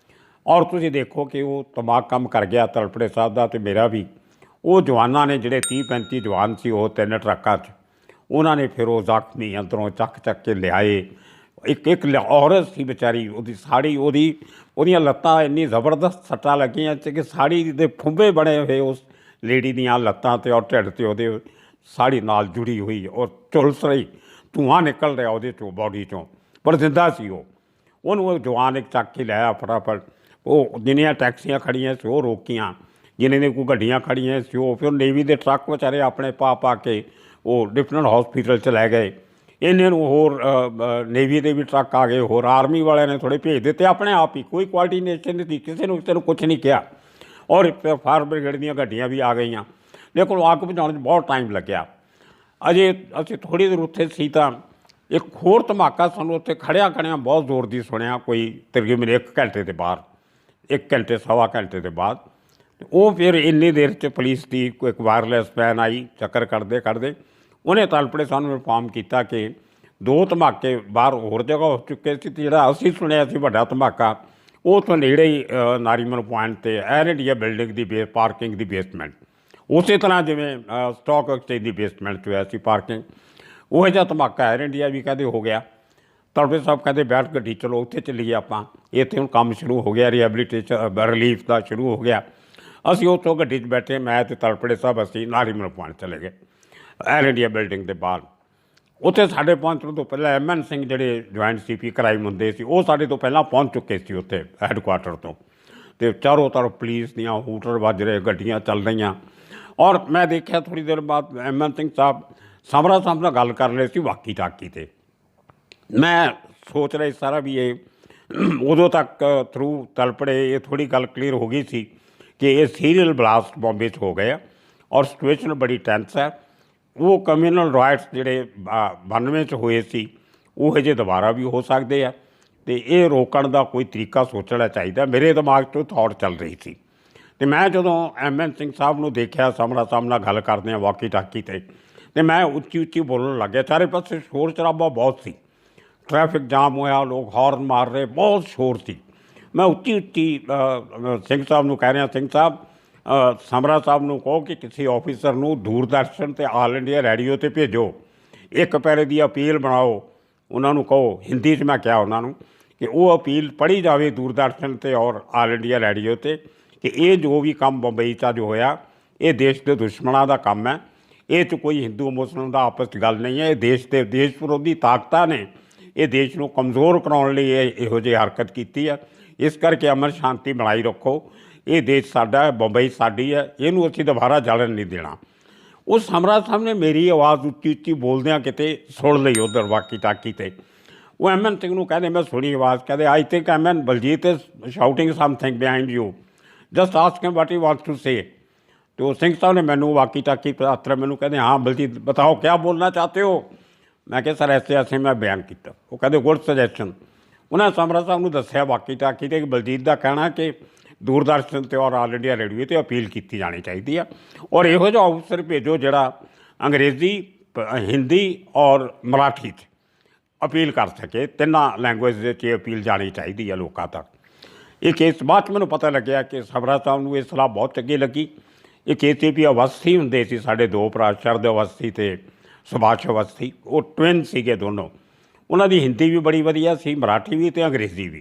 ਔਰ ਤੁਸੀਂ ਦੇਖੋ ਕਿ ਉਹ ਦਿਮਾਗ ਕੰਮ ਕਰ ਗਿਆ ਤਲਪੜੇ ਸਾਹਿਬ ਦਾ ਅਤੇ ਮੇਰਾ ਵੀ। ਉਹ ਜਵਾਨਾਂ ਨੇ ਜਿਹੜੇ 30-35 ਜਵਾਨ ਸੀ, ਉਹ 3 ਟਰੱਕਾਂ 'ਚ, उन्होंने फिर वो जख्मी अंदरों ਚੱਕ के लियाए। एक औरत सी बेचारी, ਉਹਦੀ साड़ी ਉਹਦੀਆਂ ਲੱਤਾਂ ਇੰਨੀ ਜ਼ਬਰਦਸਤ ਸੱਟਾਂ ਲੱਗੀਆਂ ਕਿ ਸਾੜੀ ਦੇ ਫੁੰਬੇ ਬਣੇ ਹੋਏ ਉਸ ਲੇਡੀ ਦੀਆਂ ਲੱਤਾਂ 'ਤੇ ਔਰ ਢਿੱਡ 'ਤੇ ਉਹਦੇ ਸਾੜੀ ਨਾਲ ਜੁੜੀ ਹੋਈ ਔਰ ਝੁਲਸ ਰਹੀ, ਧੂੰਆਂ ਨਿਕਲ ਰਿਹਾ ਉਹਦੇ 'ਚੋਂ ਬੋਡੀ 'ਚੋਂ, ਪਰ ਜ਼ਿੰਦਾ ਸੀ ਉਹ। ਉਹਨੂੰ ਉਹ ਜਵਾਨ ਇੱਕ ਚੱਕ ਕੇ ਲਿਆਇਆ ਫਟਾਫਟ। ਉਹ ਜਿੰਨੀਆਂ ਟੈਕਸੀਆਂ ਖੜੀਆਂ ਸੀ ਉਹ ਰੋਕੀਆਂ, ਜਿਨ੍ਹਾਂ ਦੀਆਂ ਕੋਈ ਗੱਡੀਆਂ ਖੜੀਆਂ ਸੀ ਉਹ ਫਿਰ ਨੇਵੀ ਦੇ ਟਰੱਕ ਵਿਚਾਰੇ ਆਪਣੇ ਪਾ ਕੇ ਉਹ ਡਿਫਰੈਂਟ ਹੌਸਪੀਟਲ 'ਚ ਲੈ ਗਏ। ਇਹਨਾਂ ਨੂੰ ਹੋਰ ਨੇਵੀ ਦੇ ਵੀ ਟਰੱਕ ਆ ਗਏ, ਹੋਰ ਆਰਮੀ ਵਾਲਿਆਂ ਨੇ ਥੋੜ੍ਹੇ ਭੇਜ ਦਿੱਤੇ ਆਪਣੇ ਆਪ ਹੀ, ਕੋਈ ਕੋਆਰਡੀਨੇਸ਼ਨ ਨਹੀਂ ਸੀ, ਕਿਸੇ ਨੂੰ ਕੁਛ ਨਹੀਂ ਕਿਹਾ। ਔਰ ਫਾਇਰ ਬ੍ਰਿਗੇਡ ਦੀਆਂ ਗੱਡੀਆਂ ਵੀ ਆ ਗਈਆਂ, ਲੇਕਿਨ ਅੱਗ ਬੁਝਾਉਣ 'ਚ ਬਹੁਤ ਟਾਈਮ ਲੱਗਿਆ। ਅਜੇ ਅਸੀਂ ਥੋੜ੍ਹੀ ਦੇਰ ਉੱਥੇ ਸੀ ਤਾਂ ਇੱਕ ਹੋਰ ਧਮਾਕਾ ਸਾਨੂੰ ਉੱਥੇ ਖੜਿਆਂ ਬਹੁਤ ਜ਼ੋਰ ਦੀ ਸੁਣਿਆ, ਕੋਈ ਤਕਰੀਬਨ 1 ਘੰਟੇ ਦੇ ਬਾਅਦ, 1 ਘੰਟੇ ਸਵਾ ਘੰਟੇ ਦੇ ਬਾਅਦ। ਉਹ ਫਿਰ ਇੰਨੀ ਦੇਰ 'ਚ ਪੁਲਿਸ ਦੀ ਕੋਈ ਇੱਕ ਵਾਇਰਲੈਸ ਵੈਨ ਆਈ, ਚੱਕਰ ਕੱਢਦੇ ਉਹਨੇ ਤਲਪੜੇ ਸਾਨੂੰ ਇਨਫੋਰਮ ਕੀਤਾ ਕਿ 2 ਧਮਾਕੇ ਬਾਹਰ ਹੋਰ ਜਗ੍ਹਾ ਹੋ ਚੁੱਕੇ ਸੀ, ਅਤੇ ਜਿਹੜਾ ਅਸੀਂ ਸੁਣਿਆ ਸੀ ਵੱਡਾ ਧਮਾਕਾ ਉਹ ਤੋਂ ਨੇੜੇ ਹੀ ਨਾਰੀਮਨ ਪੁਆਇੰਟ 'ਤੇ 에ਅਰ ਇੰਡੀਆ ਬਿਲਡਿੰਗ ਦੀ ਪਾਰਕਿੰਗ ਦੀ ਬੇਸਮੈਂਟ, ਉਸੇ ਤਰ੍ਹਾਂ ਜਿਵੇਂ ਸਟਾਕ ਐਕਸਚੇਂਜ ਦੀ ਬੇਸਮੈਂਟ 'ਚ ਹੋਇਆ ਸੀ ਪਾਰਕਿੰਗ, ਉਹ ਜਿਹਾ ਧਮਾਕਾ 에ਅਰ ਇੰਡੀਆ ਵੀ ਕਹਿੰਦੇ ਹੋ ਗਿਆ। ਤਲਪੜੇ ਸਾਹਿਬ ਕਹਿੰਦੇ ਬੈਠ ਗੱਡੀ ਚਲੋ ਉੱਥੇ ਚੱਲੀਏ ਆਪਾਂ, ਇੱਥੇ ਹੁਣ ਕੰਮ ਸ਼ੁਰੂ ਹੋ ਗਿਆ, ਰੀਹੈਬਲੀਟੇਸ਼ਨ ਰਿਲੀਫ ਦਾ ਸ਼ੁਰੂ ਹੋ ਗਿਆ। ਅਸੀਂ ਉੱਥੋਂ ਗੱਡੀ 'ਚ ਬੈਠੇ, ਮੈਂ ਅਤੇ ਤਲਪੜੇ ਸਾਹਿਬ ਅਸੀਂ ਨਾਰੀਮਨ ਪੁਆਇੰਟ ਚਲੇ ਗਏ 에ਅਰ ਇੰਡੀਆ ਬਿਲਡਿੰਗ ਦੇ ਬਾਹਰ। ਉੱਥੇ ਸਾਡੇ ਪਹੁੰਚਣ ਤੋਂ ਪਹਿਲਾਂ MN ਸਿੰਘ ਜਿਹੜੇ ਜੁਆਇੰਟ CP ਕ੍ਰਾਈਮ ਹੁੰਦੇ ਸੀ ਉਹ ਸਾਡੇ ਤੋਂ ਪਹਿਲਾਂ ਪਹੁੰਚ ਚੁੱਕੇ ਸੀ ਉੱਥੇ ਹੈੱਡਕੁਆਟਰ ਤੋਂ, ਅਤੇ ਚਾਰੋਂ ਤਰਫ ਪੁਲਿਸ ਦੀਆਂ ਹੂਟਰ ਵੱਜ ਰਹੇ, ਗੱਡੀਆਂ ਚੱਲ ਰਹੀਆਂ। ਔਰ ਮੈਂ ਦੇਖਿਆ ਥੋੜ੍ਹੀ ਦੇਰ ਬਾਅਦ MN ਸਿੰਘ ਸਾਹਿਬ ਸਮਰਾ ਸਾਹਿਬ ਨਾਲ ਗੱਲ ਕਰ ਰਹੇ ਸੀ ਵਾਕੀ ਟਾਕੀ 'ਤੇ। ਮੈਂ ਸੋਚ ਰਿਹਾ ਸਾਰਾ ਵੀ ਇਹ ਉਦੋਂ ਤੱਕ ਥਰੂ ਤਲਪੜੇ ਇਹ ਥੋੜ੍ਹੀ ਗੱਲ ਕਲੀਅਰ ਹੋ ਗਈ ਸੀ ਕਿ ਇਹ ਸੀਰੀਅਲ ਬਲਾਸਟ ਬੰਬੇ 'ਚ ਹੋ ਗਏ ਆ ਔਰ ਸਿਚੁਏਸ਼ਨ ਬੜੀ ਟੈਂਸ ਹੈ। ਉਹ ਕਮਿਊਨਲ ਰਾਈਟਸ ਜਿਹੜੇ 92 'ਚ ਹੋਏ ਸੀ ਉਹ ਜਿਹੇ ਦੁਬਾਰਾ ਵੀ ਹੋ ਸਕਦੇ ਆ, ਅਤੇ ਇਹ ਰੋਕਣ ਦਾ ਕੋਈ ਤਰੀਕਾ ਸੋਚਣਾ ਚਾਹੀਦਾ। ਮੇਰੇ ਦਿਮਾਗ 'ਚ ਥਾਟ ਚੱਲ ਰਹੀ ਸੀ, ਅਤੇ ਮੈਂ ਜਦੋਂ MN ਸਿੰਘ ਸਾਹਿਬ ਨੂੰ ਦੇਖਿਆ ਸਾਹਮਣਾ ਸਾਹਮਣਾ ਗੱਲ ਕਰਦੇ ਹਾਂ ਵਾਕੀ ਟਾਕੀ 'ਤੇ, ਅਤੇ ਮੈਂ ਉੱਚੀ ਬੋਲਣ ਲੱਗ ਗਿਆ। ਚਾਰੇ ਪਾਸੇ ਸ਼ੋਰ ਸ਼ਰਾਬਾ ਬਹੁਤ ਸੀ, ਟ੍ਰੈਫਿਕ ਜਾਮ ਹੋਇਆ, ਲੋਕ ਹਾਰਨ ਮਾਰ ਰਹੇ, ਬਹੁਤ ਸ਼ੋਰ ਸੀ। ਮੈਂ ਉੱਚੀ ਸਿੰਘ ਸਾਹਿਬ ਨੂੰ ਕਹਿ ਰਿਹਾ, ਸਿੰਘ ਸਾਹਿਬ ਸਮਰਾ ਸਾਹਿਬ ਨੂੰ ਕਹੋ ਕਿ ਕਿਸੇ ਆਫਿਸਰ ਨੂੰ ਦੂਰਦਰਸ਼ਨ ਅਤੇ ਆਲ ਇੰਡੀਆ ਰੇਡੀਓ 'ਤੇ ਭੇਜੋ, ਇੱਕ ਪੈਰੇ ਦੀ ਅਪੀਲ ਬਣਾਓ, ਉਹਨਾਂ ਨੂੰ ਕਹੋ, ਹਿੰਦੀ 'ਚ ਮੈਂ ਕਿਹਾ ਉਹਨਾਂ ਨੂੰ ਕਿ ਉਹ ਅਪੀਲ ਪੜ੍ਹੀ ਜਾਵੇ ਦੂਰਦਰਸ਼ਨ 'ਤੇ ਔਰ ਆਲ ਇੰਡੀਆ ਰੇਡੀਓ 'ਤੇ ਕਿ ਇਹ ਜੋ ਵੀ ਕੰਮ ਬੰਬਈ 'ਚ ਅੱਜ ਹੋਇਆ ਇਹ ਦੇਸ਼ ਦੇ ਦੁਸ਼ਮਣਾਂ ਦਾ ਕੰਮ ਹੈ, ਇਹ 'ਚ ਕੋਈ ਹਿੰਦੂ ਮੁਸਲਿਮ ਦਾ ਆਪਸ 'ਚ ਗੱਲ ਨਹੀਂ ਹੈ। ਇਹ ਦੇਸ਼ ਵਿਰੋਧੀ ਤਾਕਤਾਂ ਨੇ ਇਹ ਦੇਸ਼ ਨੂੰ ਕਮਜ਼ੋਰ ਕਰਾਉਣ ਲਈ ਇਹੋ ਜਿਹੀ ਹਰਕਤ ਕੀਤੀ ਹੈ। ਇਸ ਕਰਕੇ ਅਮਨ ਸ਼ਾਂਤੀ ਬਣਾਈ ਰੱਖੋ, ਇਹ ਦੇਸ਼ ਸਾਡਾ ਹੈ, ਬੰਬਈ ਸਾਡੀ ਹੈ, ਇਹਨੂੰ ਅਸੀਂ ਦੁਬਾਰਾ ਜਲਣ ਨਹੀਂ ਦੇਣਾ। ਉਹ ਸਮਰਾ ਸਾਹਿਬ ਨੇ ਮੇਰੀ ਆਵਾਜ਼ ਉੱਚੀ ਬੋਲਦਿਆਂ ਕਿਤੇ ਸੁਣ ਲਈ ਉੱਧਰ ਵਾਕੀ ਟਾਕੀ 'ਤੇ। ਉਹ MN ਸਿੰਘ ਨੂੰ ਕਹਿੰਦੇ, ਮੈਂ ਸੁਣੀ ਆਵਾਜ਼, ਕਹਿੰਦੇ I think MN Baljit is shouting something behind you, just ask him what he wants to say. तो सिंह साहब ने मैनू वाकी टाकी पात्र मैनू कहते हाँ बलजीत बताओ क्या बोलना चाहते हो। मैं क्या सर ऐसे ऐसे मैं बयान किया। वो कहते गुड सजैशन। उन्हें समरा साहब ने दसिया वाकी टाकी ते बलजीत का कहना कि दूरदर्शन ते और ऑल इंडिया रेडियो ते अपील की जानी चाहिए है और इहो जिहा अफसर भेजो जिहड़ा अंग्रेज़ी हिंदी और मराठी च अपील कर सके, तिन्ना लैंगुएज च अपील जानी चाहिए है लोगों तक। एक केस बाद मैनू पता लग्या कि समरा साहब नूं ये सलाह बहुत चंगी लगी। एक KCP अवस्थी हुंदे सी साडे दो भरा, शरद अवस्थी ते सुभाष अवस्थी, वो ट्विन सीगे दोनों। उन्हां दी हिंदी भी बड़ी वधिया सी, मराठी भी ते अंग्रेज़ी भी।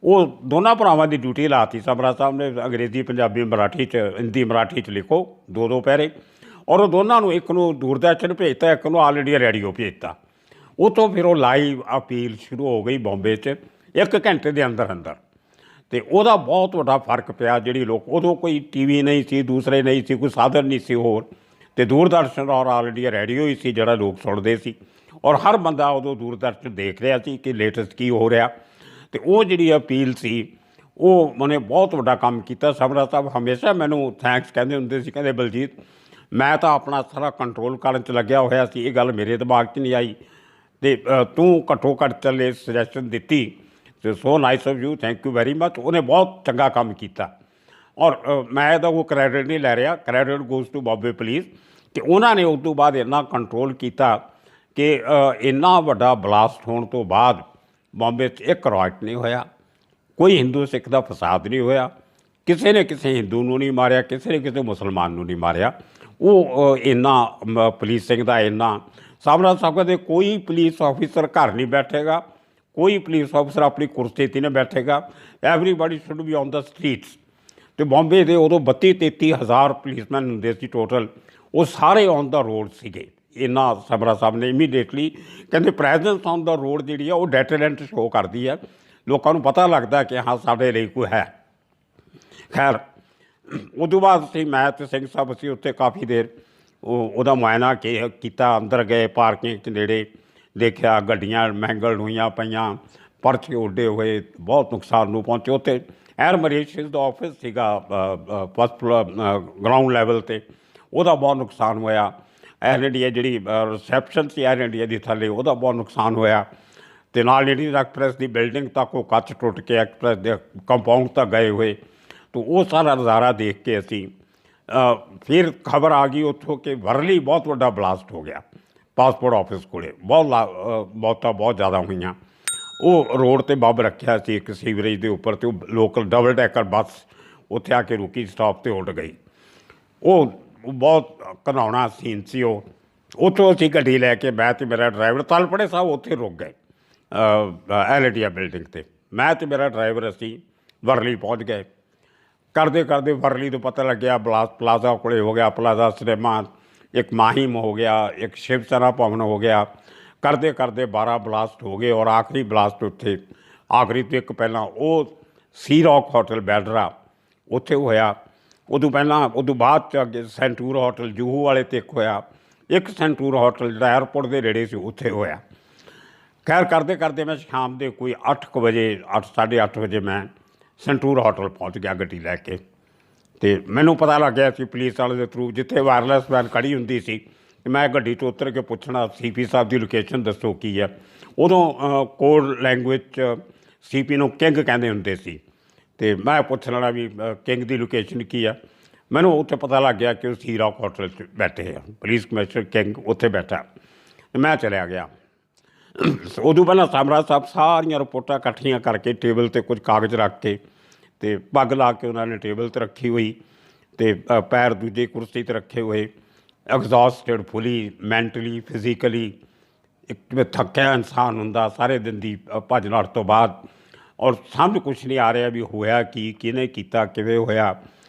वो दोनों भरावां दी ड्यूटी लाती समरा साहब ने, अंग्रेज़ी पंजाबी मराठी च हिंदी मराठी च लिखो दो पैरे, और दोनों नूं एक नूं दूरदर्शन भेजता, एक नूं ऑल इंडिया रेडियो भेजता। उतों फिर वो लाइव अपील शुरू हो गई बॉम्बे च 1 घंटे के अंदर अंदर। तो वह बहुत बड़ा फर्क पिया। जी लोग उदों कोई TV नहीं सी, दूसरे नहीं सी, कोई साधन नहीं सी होर, तो दूरदर्शन और ऑल इंडिया रेडियो ही सी जिहड़ा लोग सुनते सी और हर बंदा उदों दूरदर्शन देख रहा सी कि लेटेस्ट की हो रहा। तो वो जी अपील सी वो मैंने बहुत बड़ा काम किया। समरा साहब हमेशा मैनू थैंक्स कहते होंगे सी, कहते बलजीत मैं तो अपना सारा कंट्रोल करने च लग्या होया सी, ये गल मेरे दिमाग च नहीं आई, तो तू घट्टो घट्ट चले सजैशन दी, तो so nice of you, thank you very much. उन्हें बहुत चंगा काम किया और मैं तो वो क्रेडिट नहीं लै रहा, credit goes to Bombay police कि उन्होंने उस तो बाद इन्ना कंट्रोल किया कि इन्ना वड्डा ब्लास्ट होने तो बाद बॉम्बे एक राइट नहीं होया, कोई हिंदू सिख का फसाद नहीं होया, किसी ने किसी हिंदू नूं नहीं मारिया, किसी ने किसी मुसलमान नूं नहीं मारिया। ਉਹ ਇੰਨਾ ਪੁਲਿਸਿੰਗ ਦਾ ਇੰਨਾ ਸਮਰਾ ਸਾਹਿਬ ਕਹਿੰਦੇ ਕੋਈ ਪੁਲਿਸ ਆਫਿਸਰ ਘਰ ਨਹੀਂ ਬੈਠੇਗਾ, ਕੋਈ ਪੁਲਿਸ ਆਫਿਸਰ ਆਪਣੀ ਕੁਰਸੀ 'ਤੇ ਨਹੀਂ ਬੈਠੇਗਾ, everybody should be on the streets. ਅਤੇ ਬੰਬੇ ਦੇ ਉਦੋਂ 32-33 ਹਜ਼ਾਰ ਪੁਲਿਸਮੈਨ ਹੁੰਦੇ ਸੀ ਟੋਟਲ, ਉਹ ਸਾਰੇ ਔਨ ਦਾ ਰੋਡ ਸੀਗੇ। ਇੰਨਾ ਸਮਰਾ ਸਾਹਿਬ ਨੇ ਇਮੀਡੀਏਟਲੀ ਕਹਿੰਦੇ ਪ੍ਰੈਜ਼ੈਂਸ ਔਨ ਦਾ ਰੋਡ ਜਿਹੜੀ ਆ ਉਹ ਡੈਟਰੈਂਟ ਸ਼ੋਅ ਕਰਦੀ ਹੈ, ਲੋਕਾਂ ਨੂੰ ਪਤਾ ਲੱਗਦਾ ਕਿ ਹਾਂ ਸਾਡੇ ਲਈ ਕੋਈ ਹੈ। ਖੈਰ ਉਦੋਂ ਬਾਅਦ ਅਸੀਂ ਮੈਂ ਅਤੇ ਸਿੰਘ ਸਾਹਿਬ ਅਸੀਂ ਉੱਥੇ ਕਾਫੀ ਦੇਰ ਉਹਦਾ ਮੁਆਇਨਾ ਕੀਤਾ। ਅੰਦਰ ਗਏ, ਪਾਰਕਿੰਗ 'ਚ ਨੇੜੇ ਦੇਖਿਆ ਗੱਡੀਆਂ ਮੈਂਗਲਡ ਹੋਈਆਂ ਪਈਆਂ, ਪਰਚੇ ਉੱਡੇ ਹੋਏ, ਬਹੁਤ ਨੁਕਸਾਨ ਨੂੰ ਪਹੁੰਚੇ। ਉੱਥੇ 에ਅਰ ਮਰੀਸ਼ੀਅਸ ਦਾ ਆਫਿਸ ਸੀਗਾ ਫਸਟ ਗਰਾਊਂਡ ਲੈਵਲ 'ਤੇ, ਉਹਦਾ ਬਹੁਤ ਨੁਕਸਾਨ ਹੋਇਆ। 에ਅਰ ਇੰਡੀਆ ਜਿਹੜੀ ਰਿਸੈਪਸ਼ਨ ਸੀ 에ਅਰ ਇੰਡੀਆ ਦੀ ਥੱਲੇ, ਉਹਦਾ ਬਹੁਤ ਨੁਕਸਾਨ ਹੋਇਆ। ਅਤੇ ਨਾਲ ਜਿਹੜੀ ਐਕਸਪ੍ਰੈਸ ਦੀ ਬਿਲਡਿੰਗ ਤੱਕ ਉਹ ਕੱਚ ਟੁੱਟ ਕੇ ਐਕਸਪ੍ਰੈਸ ਦੇ ਕੰਪਾਊਂਡ ਤੱਕ ਗਏ ਹੋਏ। ਤਾਂ ਉਹ ਸਾਰਾ ਨਜ਼ਾਰਾ ਦੇਖ ਕੇ ਅਸੀਂ ਫਿਰ ਖਬਰ ਆ ਗਈ ਉੱਥੋਂ ਕਿ ਵਰਲੀ ਬਹੁਤ ਵੱਡਾ ਬਲਾਸਟ ਹੋ ਗਿਆ ਪਾਸਪੋਰਟ ਆਫਿਸ ਕੋਲ, ਬਹੁਤ ਜ਼ਿਆਦਾ ਹੋਈਆਂ। ਉਹ ਰੋਡ 'ਤੇ ਬੰਬ ਰੱਖਿਆ ਸੀ ਇੱਕ ਸੀਵਰੇਜ ਦੇ ਉੱਪਰ, ਅਤੇ ਉਹ ਲੋਕਲ ਡਬਲ ਡੈਕਰ ਬੱਸ ਉੱਥੇ ਆ ਕੇ ਰੁਕੀ, ਸਟਾਪ 'ਤੇ ਉੱਡ ਗਈ। ਉਹ ਬਹੁਤ ਘਿਨਾਉਣਾ ਸੀਨ ਸੀ ਉਹ। ਉੱਥੋਂ ਅਸੀਂ ਗੱਡੀ ਲੈ ਕੇ ਮੈਂ ਅਤੇ ਮੇਰਾ ਡਰਾਈਵਰ ਤਲਪੜੇ ਸਾਹਿਬ ਉੱਥੇ ਰੁਕ ਗਏ 에ਅਰ ਇੰਡੀਆ ਬਿਲਡਿੰਗ 'ਤੇ। ਮੈਂ ਅਤੇ ਮੇਰਾ ਡਰਾਈਵਰ ਅਸੀਂ ਵਰਲੀ ਪਹੁੰਚ ਗਏ। ਕਰਦੇ ਕਰਦੇ ਵਰਲੀ ਤੋਂ ਪਤਾ ਲੱਗਿਆ ਪਲਾਜ਼ਾ ਕੋਲੇ ਹੋ ਗਿਆ, ਪਲਾਜ਼ਾ ਸਿਨੇਮਾ, ਇੱਕ ਮਾਹਿਮ ਹੋ ਗਿਆ, ਇੱਕ ਸ਼ਿਵ ਸੈਨਾ ਭਵਨ ਹੋ ਗਿਆ। ਕਰਦੇ ਕਰਦੇ 12 ਬਲਾਸਟ ਹੋ ਗਏ, ਔਰ ਆਖਰੀ ਬਲਾਸਟ ਉੱਥੇ ਆਖਰੀ ਤੋਂ ਇੱਕ ਪਹਿਲਾਂ ਉਹ ਸੀ ਰੌਕ ਹੋਟਲ ਬੈਡਰਾ ਉੱਥੇ ਹੋਇਆ। ਉਦੋਂ ਬਾਅਦ 'ਚ ਅੱਗੇ ਸੈਂਟੂਰ ਹੋਟਲ ਜੂਹੂ ਵਾਲੇ 'ਤੇ ਇੱਕ ਹੋਇਆ, ਇੱਕ ਸੈਂਟੂਰ ਹੋਟਲ ਜਿਹੜਾ ਏਅਰਪੋਰਟ ਦੇ ਨੇੜੇ ਸੀ ਉੱਥੇ ਹੋਇਆ। ਖੈਰ ਕਰਦੇ ਕਰਦੇ ਮੈਂ ਸ਼ਾਮ ਦੇ ਕੋਈ 8 ਵਜੇ 8:30 ਵਜੇ ਮੈਂ ਸੈਂਟੂਰ ਹੋਟਲ ਪਹੁੰਚ ਗਿਆ ਗੱਡੀ ਲੈ ਕੇ। ਅਤੇ ਮੈਨੂੰ ਪਤਾ ਲੱਗ ਗਿਆ ਸੀ ਪੁਲਿਸ ਵਾਲੇ ਦੇ ਥਰੂ, ਜਿੱਥੇ ਵਾਇਰਲੈਸ ਵੈਨ ਖੜ੍ਹੀ ਹੁੰਦੀ ਸੀ, ਮੈਂ ਗੱਡੀ ਤੋਂ ਉਤਰ ਕੇ ਪੁੱਛਣਾ CP ਸਾਹਿਬ ਦੀ ਲੋਕੇਸ਼ਨ ਦੱਸੋ ਕੀ ਹੈ। ਉਦੋਂ ਕੋਡ ਲੈਂਗੁਏਜ 'ਚ CP ਨੂੰ ਕਿੰਗ ਕਹਿੰਦੇ ਹੁੰਦੇ ਸੀ, ਅਤੇ ਮੈਂ ਪੁੱਛ ਲੈਣਾ ਵੀ ਕਿੰਗ ਦੀ ਲੋਕੇਸ਼ਨ ਕੀ ਆ। ਮੈਨੂੰ ਉੱਥੇ ਪਤਾ ਲੱਗ ਗਿਆ ਕਿ ਉਹ ਸੀ ਰੌਕ ਹੋਟਲ 'ਚ ਬੈਠੇ ਆ, ਪੁਲਿਸ ਕਮਿਸ਼ਨਰ ਕਿੰਗ ਉੱਥੇ ਬੈਠਾ। ਮੈਂ ਚਲਿਆ ਗਿਆ। ਉਦੋਂ ਪਹਿਲਾਂ ਸਮਰਾ ਸਾਹਿਬ ਸਾਰੀਆਂ ਰਿਪੋਰਟਾਂ ਇਕੱਠੀਆਂ ਕਰਕੇ ਟੇਬਲ 'ਤੇ ਕੁਝ ਕਾਗਜ਼ ਰੱਖ ਕੇ, ਅਤੇ ਪੱਗ ਲਾ ਕੇ ਉਹਨਾਂ ਨੇ ਟੇਬਲ 'ਤੇ ਰੱਖੀ ਹੋਈ, ਅਤੇ ਪੈਰ ਦੂਜੇ ਕੁਰਸੀ 'ਤੇ ਰੱਖੇ ਹੋਏ, ਐਗਜ਼ੌਸਟਡ ਫੁਲੀ ਮੈਂਟਲੀ ਫਿਜ਼ੀਕਲੀ। ਇੱਕ ਥੱਕਿਆ ਇਨਸਾਨ ਹੁੰਦਾ ਸਾਰੇ ਦਿਨ ਦੀ ਭੱਜ ਨੱਠ ਤੋਂ ਬਾਅਦ, ਔਰ ਸਮਝ ਕੁਛ ਨਹੀਂ ਆ ਰਿਹਾ ਵੀ ਹੋਇਆ ਕੀ, ਕਿਹਨੇ ਕੀਤਾ, ਕਿਵੇਂ ਹੋਇਆ।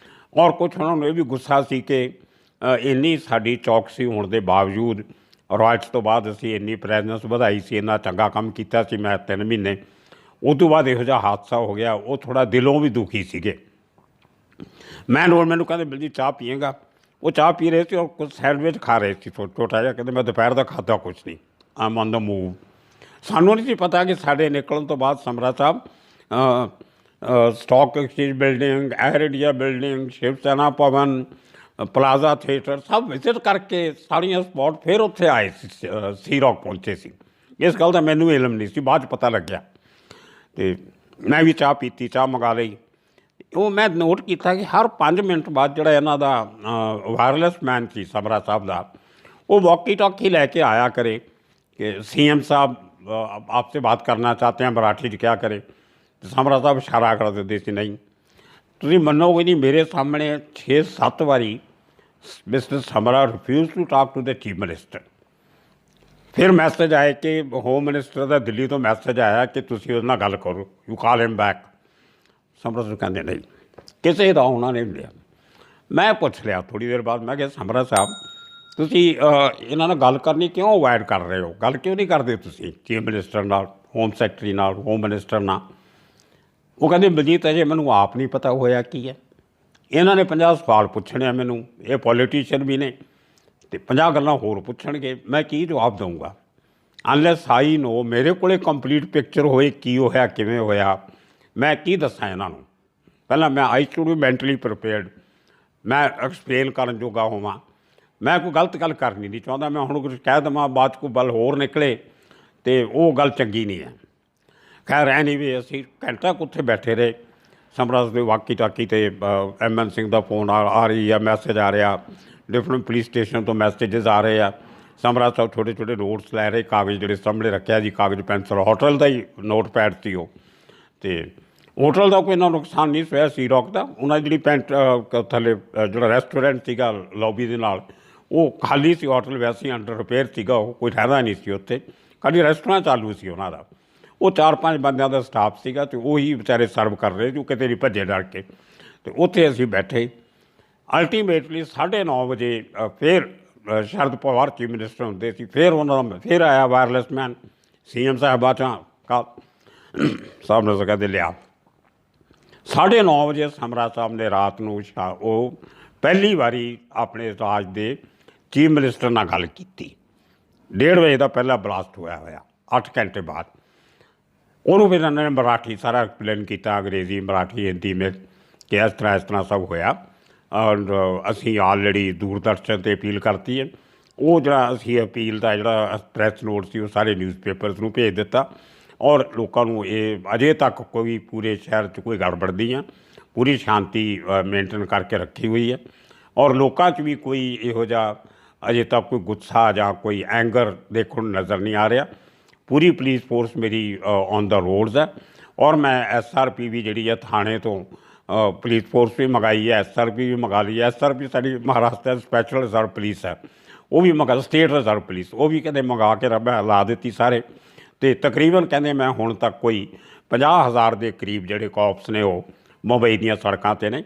ਔਰ ਕੁਛ ਉਹਨਾਂ ਨੂੰ ਇਹ ਵੀ ਗੁੱਸਾ ਸੀ ਕਿ ਇੰਨੀ ਸਾਡੀ ਚੌਕਸੀ ਹੋਣ ਦੇ ਬਾਵਜੂਦ ਰਾਇਟਸ ਤੋਂ ਬਾਅਦ ਅਸੀਂ ਇੰਨੀ ਪ੍ਰੈਜ਼ੈਂਸ ਵਧਾਈ ਸੀ, ਇੰਨਾ ਚੰਗਾ ਕੰਮ ਕੀਤਾ ਸੀ ਮੈਂ 3 ਮਹੀਨੇ, ਉਹ ਤੋਂ ਬਾਅਦ ਇਹੋ ਜਿਹਾ ਹਾਦਸਾ ਹੋ ਗਿਆ। ਉਹ ਥੋੜ੍ਹਾ ਦਿਲੋਂ ਵੀ ਦੁਖੀ ਸੀਗੇ। ਮੈਨੂੰ ਕਹਿੰਦੇ ਬਲਜੀ ਚਾਹ ਪੀਏਗਾ। ਉਹ ਚਾਹ ਪੀ ਰਹੇ ਸੀ ਔਰ ਕੁਝ ਸੈਂਡਵਿਚ ਖਾ ਰਹੇ ਸੀ ਛੋਟਾ ਜਿਹਾ। ਕਹਿੰਦੇ ਮੈਂ ਦੁਪਹਿਰ ਦਾ ਖਾਧਾ ਕੁਛ ਨਹੀਂ, ਆਮ ਔਨ ਦਾ ਮੂਵ। ਸਾਨੂੰ ਨਹੀਂ ਸੀ ਪਤਾ ਕਿ ਸਾਡੇ ਨਿਕਲਣ ਤੋਂ ਬਾਅਦ ਸਮਰਾ ਸਾਹਿਬ stock exchange building, air India building, Shiv Sena ਭਵਨ, ਪਲਾਜ਼ਾ ਥੀਏਟਰ ਸਭ ਵਿਜ਼ਿਟ ਕਰਕੇ ਸਾਰੀਆਂ ਸਪੌਟ ਫਿਰ ਉੱਥੇ ਆਏ ਸੀ ਰੌਕ ਪਹੁੰਚੇ ਸੀ। ਇਸ ਗੱਲ ਦਾ ਮੈਨੂੰ ਇਲਮ ਨਹੀਂ ਸੀ, ਬਾਅਦ 'ਚ ਪਤਾ ਲੱਗਿਆ। ਅਤੇ ਮੈਂ ਵੀ ਚਾਹ ਪੀਤੀ, ਚਾਹ ਮੰਗਾ ਲਈ। ਉਹ ਮੈਂ ਨੋਟ ਕੀਤਾ ਕਿ ਹਰ 5 ਮਿੰਟ ਬਾਅਦ ਜਿਹੜਾ ਇਹਨਾਂ ਦਾ ਵਾਇਰਲੈਸ ਮੈਨ ਸੀ ਸਮਰਾ ਸਾਹਿਬ ਦਾ, ਉਹ ਵੋਕੀ ਟੋਕੀ ਲੈ ਕੇ ਆਇਆ ਕਰੇ कि CM साहब आपसे बात करना चाहते हैं, मराठी 'ਚ क्या करे। तो ਸਮਰਾ ਸਾਹਿਬ ਇਸ਼ਾਰਾ ਕਰ ਦਿੰਦੇ ਸੀ ਨਹੀਂ। ਤੁਸੀਂ ਮੰਨੋਗੇ ਨਹੀਂ, ਮੇਰੇ ਸਾਹਮਣੇ 6-7 ਵਾਰੀ mister Samra refuse to talk to the chief minister. ਫਿਰ ਮੈਸੇਜ ਆਏ ਕਿ ਹੋਮ ਮਿਨਿਸਟਰ ਦਾ ਦਿੱਲੀ ਤੋਂ ਮੈਸੇਜ ਆਇਆ ਕਿ ਤੁਸੀਂ ਉਹਦੇ ਨਾਲ ਗੱਲ ਕਰੋ, ਯੂ ਕਾਲ ਹਿਮ ਬੈਕ। ਸਮਰਾ ਸਾਹਿਬ ਕਹਿੰਦੇ ਨਹੀਂ, ਕਿਸੇ ਦਾ ਆਉਣਾ ਨਹੀਂ ਲਿਆ। ਮੈਂ ਪੁੱਛ ਲਿਆ ਥੋੜ੍ਹੀ ਦੇਰ ਬਾਅਦ, ਮੈਂ ਕਿਹਾ ਸਮਰਾ ਸਾਹਿਬ ਤੁਸੀਂ ਇਹਨਾਂ ਨਾਲ ਗੱਲ ਕਰਨੀ ਕਿਉਂ ਅਵਾਇਡ ਕਰ ਰਹੇ ਹੋ, ਗੱਲ ਕਿਉਂ ਨਹੀਂ ਕਰਦੇ ਤੁਸੀਂ ਚੀਫ ਮਿਨਿਸਟਰ ਨਾਲ, ਹੋਮ ਸੈਕਟਰੀ ਨਾਲ, ਹੋਮ ਮਿਨਿਸਟਰ ਨਾਲ। ਉਹ ਕਹਿੰਦੇ ਬਲਜੀਤ ਅਜੇ ਮੈਨੂੰ ਆਪ ਨਹੀਂ ਪਤਾ ਹੋਇਆ ਕੀ ਹੈ। ਇਹਨਾਂ ਨੇ 50 ਸਵਾਲ ਪੁੱਛਣੇ ਆ ਮੈਨੂੰ, ਇਹ ਪੋਲੀਟੀਸ਼ੀਅਨ ਵੀ ਨੇ, ਅਤੇ 50 ਗੱਲਾਂ ਹੋਰ ਪੁੱਛਣਗੇ, ਮੈਂ ਕੀ ਜਵਾਬ ਦਊਂਗਾ। ਅਨਲੈਸ ਆਈ ਨੋ, ਮੇਰੇ ਕੋਲ ਕੰਪਲੀਟ ਪਿਕਚਰ ਹੋਏ ਕੀ ਹੋਇਆ, ਕਿਵੇਂ ਹੋਇਆ, ਮੈਂ ਕੀ ਦੱਸਾਂ ਇਹਨਾਂ ਨੂੰ। ਪਹਿਲਾਂ ਮੈਂ I should be mentally prepared, ਮੈਂ ਐਕਸਪਲੇਨ ਕਰਨ ਜੋਗਾ ਹੋਵਾਂ। ਮੈਂ ਕੋਈ ਗਲਤ ਗੱਲ ਕਰਨੀ ਨਹੀਂ ਚਾਹੁੰਦਾ। ਮੈਂ ਹੁਣ ਕੁਝ ਕਹਿ ਦੇਵਾਂ, ਬਾਅਦ 'ਚ ਕੋਈ ਗੱਲ ਹੋਰ ਨਿਕਲੇ ਅਤੇ ਉਹ ਗੱਲ ਚੰਗੀ ਨਹੀਂ ਹੈ। ਖੈਰ ਐਨੀਵੇ ਅਸੀਂ ਘੰਟਾ ਕੁ ਉੱਥੇ ਬੈਠੇ ਰਹੇ। ਸਮਰਾ ਦੇ ਵਾਕੀ ਟਾਕੀ 'ਤੇ MN ਸਿੰਘ ਦਾ ਫੋਨ ਆ ਰਹੀ ਆ, ਮੈਸੇਜ ਆ ਰਿਹਾ, ਡਿਫਰੈਂਟ ਪੁਲਿਸ ਸਟੇਸ਼ਨ ਤੋਂ ਮੈਸੇਜਸ ਆ ਰਹੇ ਆ। ਸਮਰਾ ਸਾਹਿਬ ਛੋਟੇ ਛੋਟੇ ਨੋਟਸ ਲੈ ਰਹੇ, ਕਾਗਜ਼ ਜਿਹੜੇ ਸਾਹਮਣੇ ਰੱਖਿਆ ਜੀ, ਕਾਗਜ਼ ਪੈਨਸਲ। ਹੋਟਲ ਦਾ ਹੀ ਨੋਟ ਪੈਡ ਸੀ ਉਹ, ਅਤੇ ਹੋਟਲ ਦਾ ਕੋਈ ਇੰਨਾ ਨੁਕਸਾਨ ਨਹੀਂ ਹੋਇਆ ਸੀ ਰੌਕ ਦਾ। ਉਹਨਾਂ ਦੀ ਜਿਹੜੀ ਥੱਲੇ ਜਿਹੜਾ ਰੈਸਟੋਰੈਂਟ ਸੀਗਾ ਲੌਬੀ ਦੇ ਨਾਲ, ਉਹ ਖਾਲੀ ਸੀ ਹੋਟਲ, ਵੈਸੇ ਹੀ ਅੰਡਰ ਰਿਪੇਅਰ ਸੀਗਾ, ਉਹ ਕੋਈ ਠਹਿਰਦਾ ਨਹੀਂ ਸੀ ਉੱਥੇ, ਖਾਲੀ ਰੈਸਟੋਰੈਂਟ ਚਾਲੂ ਸੀ ਉਹਨਾਂ ਦਾ। ਉਹ 4-5 ਬੰਦਿਆਂ ਦਾ ਸਟਾਫ ਸੀਗਾ ਅਤੇ ਉਹੀ ਵਿਚਾਰੇ ਸਰਵ ਕਰ ਰਹੇ ਸੀ, ਕਿਤੇ ਨਹੀਂ ਭੱਜੇ ਡਰ ਕੇ। ਅਤੇ ਉੱਥੇ ਅਸੀਂ ਬੈਠੇ। ਅਲਟੀਮੇਟਲੀ 9:30 ਵਜੇ ਫਿਰ ਸ਼ਰਦ ਪਵਾਰ ਚੀਫ ਮਿਨਿਸਟਰ ਹੁੰਦੇ ਸੀ, ਫਿਰ ਉਹਨਾਂ ਦਾ ਫਿਰ ਆਇਆ ਵਾਇਰਲੈਸ ਮੈਨ CM ਸਾਹਿਬਾ ਸਾਹਿਬ ਨੇ ਕਹਿੰਦੇ ਲਿਆ। 9:30 ਵਜੇ ਸਮਰਾ ਸਾਹਿਬ ਨੇ ਰਾਤ ਨੂੰ ਉਹ ਪਹਿਲੀ ਵਾਰੀ ਆਪਣੇ ਰਾਜ ਦੇ ਚੀਫ ਮਿਨਿਸਟਰ ਨਾਲ ਗੱਲ ਕੀਤੀ। 1:30 ਵਜੇ ਦਾ ਪਹਿਲਾ ਬਲਾਸਟ ਹੋਇਆ 8 ਘੰਟੇ ਬਾਅਦ। ਉਹਨੂੰ ਫਿਰ ਇਹਨਾਂ ਨੇ ਮਰਾਠੀ ਸਾਰਾ ਐਕਸਪਲੇਨ ਕੀਤਾ, ਅੰਗਰੇਜ਼ੀ, ਮਰਾਠੀ, ਹਿੰਦੀ ਵਿੱਚ, ਕਿ ਇਸ ਤਰ੍ਹਾਂ ਸਭ ਹੋਇਆ ਔਰ ਅਸੀਂ ਆਲਰੇਡੀ ਦੂਰਦਰਸ਼ਨ 'ਤੇ ਅਪੀਲ ਕਰਤੀ ਹੈ। ਉਹ ਜਿਹੜਾ ਅਸੀਂ ਅਪੀਲ ਦਾ ਜਿਹੜਾ ਪ੍ਰੈਸ ਨੋਟ ਸੀ ਉਹ ਸਾਰੇ ਨਿਊਜ਼ਪੇਪਰਸ ਨੂੰ ਭੇਜ ਦਿੱਤਾ ਔਰ ਲੋਕਾਂ ਨੂੰ ਇਹ ਅਜੇ ਤੱਕ ਕੋਈ ਪੂਰੇ ਸ਼ਹਿਰ 'ਚ ਕੋਈ ਗੜਬੜ ਨਹੀਂ ਆ, ਪੂਰੀ ਸ਼ਾਂਤੀ ਮੇਨਟੇਨ ਕਰਕੇ ਰੱਖੀ ਹੋਈ ਹੈ ਔਰ ਲੋਕਾਂ 'ਚ ਵੀ ਕੋਈ ਇਹੋ ਜਿਹਾ ਅਜੇ ਤੱਕ ਕੋਈ ਗੁੱਸਾ ਜਾਂ ਕੋਈ ਐਂਗਰ ਦੇਖਣ ਨੂੰ ਨਜ਼ਰ ਨਹੀਂ ਆ ਰਿਹਾ। ਪੂਰੀ ਪੁਲਿਸ ਫੋਰਸ ਮੇਰੀ ਔਨ ਦਾ ਰੋਡਸ ਹੈ ਔਰ ਮੈਂ SRP ਵੀ ਜਿਹੜੀ ਹੈ ਥਾਣੇ ਤੋਂ ਪੁਲਿਸ ਫੋਰਸ ਵੀ ਮੰਗਾਈ ਹੈ, SRP ਵੀ ਮੰਗਾ ਲਈ ਹੈ। SRP ਸਾਡੀ ਮਹਾਰਾਸ਼ਟਰ ਸਪੈਸ਼ਲ ਰਿਜ਼ਰਵ ਪੁਲਿਸ ਹੈ, ਉਹ ਵੀ ਮੰਗਾ, ਸਟੇਟ ਰਿਜ਼ਰਵ ਪੁਲਿਸ ਉਹ ਵੀ ਕਹਿੰਦੇ ਮੰਗਾ ਕੇ ਮੈਂ ਲਾ ਦਿੱਤੀ ਸਾਰੇ। ਅਤੇ ਤਕਰੀਬਨ ਕਹਿੰਦੇ ਮੈਂ ਹੁਣ ਤੱਕ ਕੋਈ 50,000 ਦੇ ਕਰੀਬ ਜਿਹੜੇ ਕੌਪਸ ਨੇ ਉਹ ਮੁੰਬਈ ਦੀਆਂ ਸੜਕਾਂ 'ਤੇ ਨੇ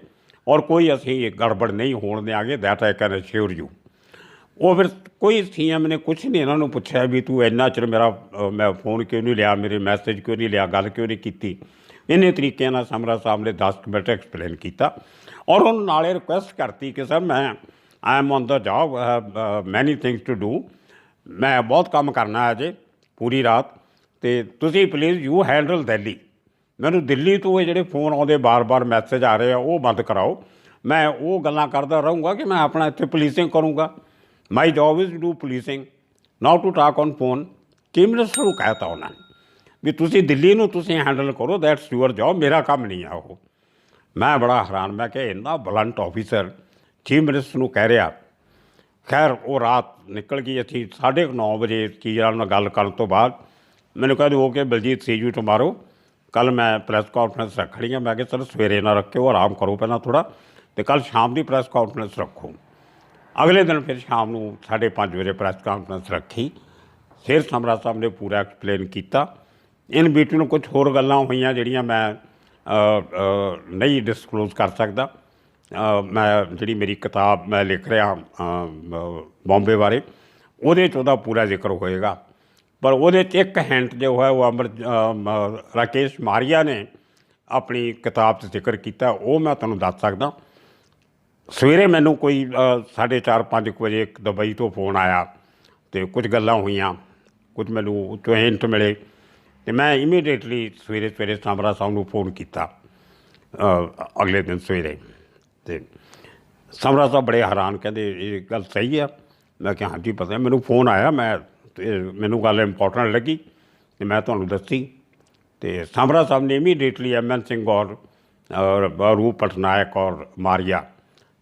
ਔਰ ਕੋਈ ਅਸੀਂ ਗੜਬੜ ਨਹੀਂ ਹੋਣ ਦਿਆਂਗੇ। That I can assure you. ਉਹ ਫਿਰ ਕੋਈ CM ਨੇ ਕੁਛ ਨਹੀਂ ਇਹਨਾਂ ਨੂੰ ਪੁੱਛਿਆ ਵੀ ਤੂੰ ਇੰਨਾ ਚਿਰ ਮੇਰਾ ਮੈਂ ਫੋਨ ਕਿਉਂ ਨਹੀਂ ਲਿਆ, ਮੇਰੇ ਮੈਸੇਜ ਕਿਉਂ ਨਹੀਂ ਲਿਆ, ਗੱਲ ਕਿਉਂ ਨਹੀਂ ਕੀਤੀ। ਇੰਨੇ ਤਰੀਕੇ ਨਾਲ ਸਮਰਾ ਸਾਹਿਬ ਨੇ 10 ਮਿੰਟ ਐਕਸਪਲੇਨ ਕੀਤਾ ਔਰ ਉਹਨੂੰ ਨਾਲੇ ਰਿਕੁਐਸਟ ਕਰਤੀ ਕਿ ਸਰ ਮੈਂ I am on the job, ਮੈਨੀ ਥਿੰਗਸ ਟੂ ਡੂ, ਮੈਂ ਬਹੁਤ ਕੰਮ ਕਰਨਾ ਅਜੇ ਪੂਰੀ ਰਾਤ, ਅਤੇ ਤੁਸੀਂ ਪਲੀਜ਼ ਯੂ ਹੈਂਡਲ ਦਿੱਲੀ। ਮੈਨੂੰ ਦਿੱਲੀ ਤੋਂ ਇਹ ਜਿਹੜੇ ਫੋਨ ਆਉਂਦੇ ਬਾਰ ਮੈਸੇਜ ਆ ਰਹੇ ਆ ਉਹ ਬੰਦ ਕਰਾਓ। ਮੈਂ ਉਹ ਗੱਲਾਂ ਕਰਦਾ ਰਹੂੰਗਾ ਕਿ ਮੈਂ ਆਪਣਾ ਇੱਥੇ ਪੁਲਿਸਿੰਗ ਕਰੂੰਗਾ। My job is to do policing, not to talk on phone. Chief minister ਨੂੰ ਕਹਿ ਤਾ ਉਹਨਾਂ ਨੇ ਵੀ ਤੁਸੀਂ ਦਿੱਲੀ ਨੂੰ ਤੁਸੀਂ ਹੈਂਡਲ ਕਰੋ, ਦੈਟਸ ਯੂਅਰ ਜੋਬ, ਮੇਰਾ ਕੰਮ ਨਹੀਂ ਆ ਉਹ। ਮੈਂ ਬੜਾ ਹੈਰਾਨ, ਮੈਂ ਕਿਹਾ ਇੰਨਾ ਬਲੰਟ ਆਫਿਸਰ ਚੀਫ ਮਿਨਿਸਟਰ ਨੂੰ ਕਹਿ ਰਿਹਾ। ਖੈਰ ਉਹ ਰਾਤ ਨਿਕਲ ਗਈ। ਅਸੀਂ 9:30 ਵਜੇ ਚੀਜ਼ਾਂ ਨਾਲ ਗੱਲ ਕਰਨ ਤੋਂ ਬਾਅਦ ਮੈਨੂੰ ਕਹਿੰਦੇ okay Baljit see you tomorrow, ਕੱਲ੍ਹ ਮੈਂ ਪ੍ਰੈਸ ਕਾਨਫਰੰਸ ਰੱਖਣੀ ਹੈ। ਮੈਂ ਕਿਹਾ ਸਰ ਸਵੇਰੇ ਨਾ ਰੱਖਿਓ, ਆਰਾਮ ਕਰੋ ਪਹਿਲਾਂ ਥੋੜ੍ਹਾ, ਅਤੇ ਕੱਲ੍ਹ ਸ਼ਾਮ ਦੀ ਪ੍ਰੈਸ ਕਾਨਫਰੰਸ ਰੱਖੋ। ਅਗਲੇ ਦਿਨ ਫਿਰ ਸ਼ਾਮ ਨੂੰ 5:30 ਵਜੇ ਪ੍ਰੈਸ ਕਾਨਫਰੰਸ ਰੱਖੀ। ਫਿਰ ਸਮਰਾ ਸਾਹਿਬ ਨੇ ਪੂਰਾ ਐਕਸਪਲੇਨ ਕੀਤਾ। ਇਨ ਬਿਟਵੀਨ ਕੁਛ ਹੋਰ ਗੱਲਾਂ ਹੋਈਆਂ ਜਿਹੜੀਆਂ ਮੈਂ ਨਹੀਂ ਡਿਸਕਲੋਜ਼ ਕਰ ਸਕਦਾ। ਮੈਂ ਜਿਹੜੀ ਮੇਰੀ ਕਿਤਾਬ ਮੈਂ ਲਿਖ ਰਿਹਾ ਬੰਬੇ ਬਾਰੇ, ਉਹਦੇ 'ਚ ਉਹਦਾ ਪੂਰਾ ਜ਼ਿਕਰ ਹੋਏਗਾ, ਪਰ ਉਹਦੇ 'ਚ ਇੱਕ ਹਿੰਟ ਜੋ ਹੈ ਉਹ ਰਾਕੇਸ਼ ਮਾਰੀਆ ਨੇ ਆਪਣੀ ਕਿਤਾਬ 'ਚ ਜ਼ਿਕਰ ਕੀਤਾ, ਉਹ ਮੈਂ ਤੁਹਾਨੂੰ ਦੱਸ ਸਕਦਾ। ਸਵੇਰੇ ਮੈਨੂੰ ਕੋਈ 4:30-5 ਵਜੇ ਇੱਕ ਦੁਬਈ ਤੋਂ ਫੋਨ ਆਇਆ ਅਤੇ ਕੁਝ ਗੱਲਾਂ ਹੋਈਆਂ, ਕੁਝ ਮੈਨੂੰ ਉੱਥੋਂ ਹਿੰਟ ਮਿਲੇ, ਅਤੇ ਮੈਂ ਇਮੀਡੀਏਟਲੀ ਸਵੇਰੇ ਸਮਰਾ ਸਾਹਿਬ ਨੂੰ ਫੋਨ ਕੀਤਾ ਅਗਲੇ ਦਿਨ ਸਵੇਰੇ। ਅਤੇ ਸਮਰਾ ਸਾਹਿਬ ਬੜੇ ਹੈਰਾਨ, ਕਹਿੰਦੇ ਇਹ ਗੱਲ ਸਹੀ ਆ। ਮੈਂ ਕਿਹਾ ਹਾਂਜੀ ਪਤਾ, ਮੈਨੂੰ ਫੋਨ ਆਇਆ, ਮੈਨੂੰ ਗੱਲ ਇੰਪੋਰਟੈਂਟ ਲੱਗੀ ਅਤੇ ਮੈਂ ਤੁਹਾਨੂੰ ਦੱਸੀ। ਅਤੇ ਸਮਰਾ ਸਾਹਿਬ ਨੇ ਇਮੀਡੀਏਟਲੀ MN ਸਿੰਘ ਔਰ ਰੂਪ ਪਟਨਾਇਕ ਔਰ ਮਾਰੀਆ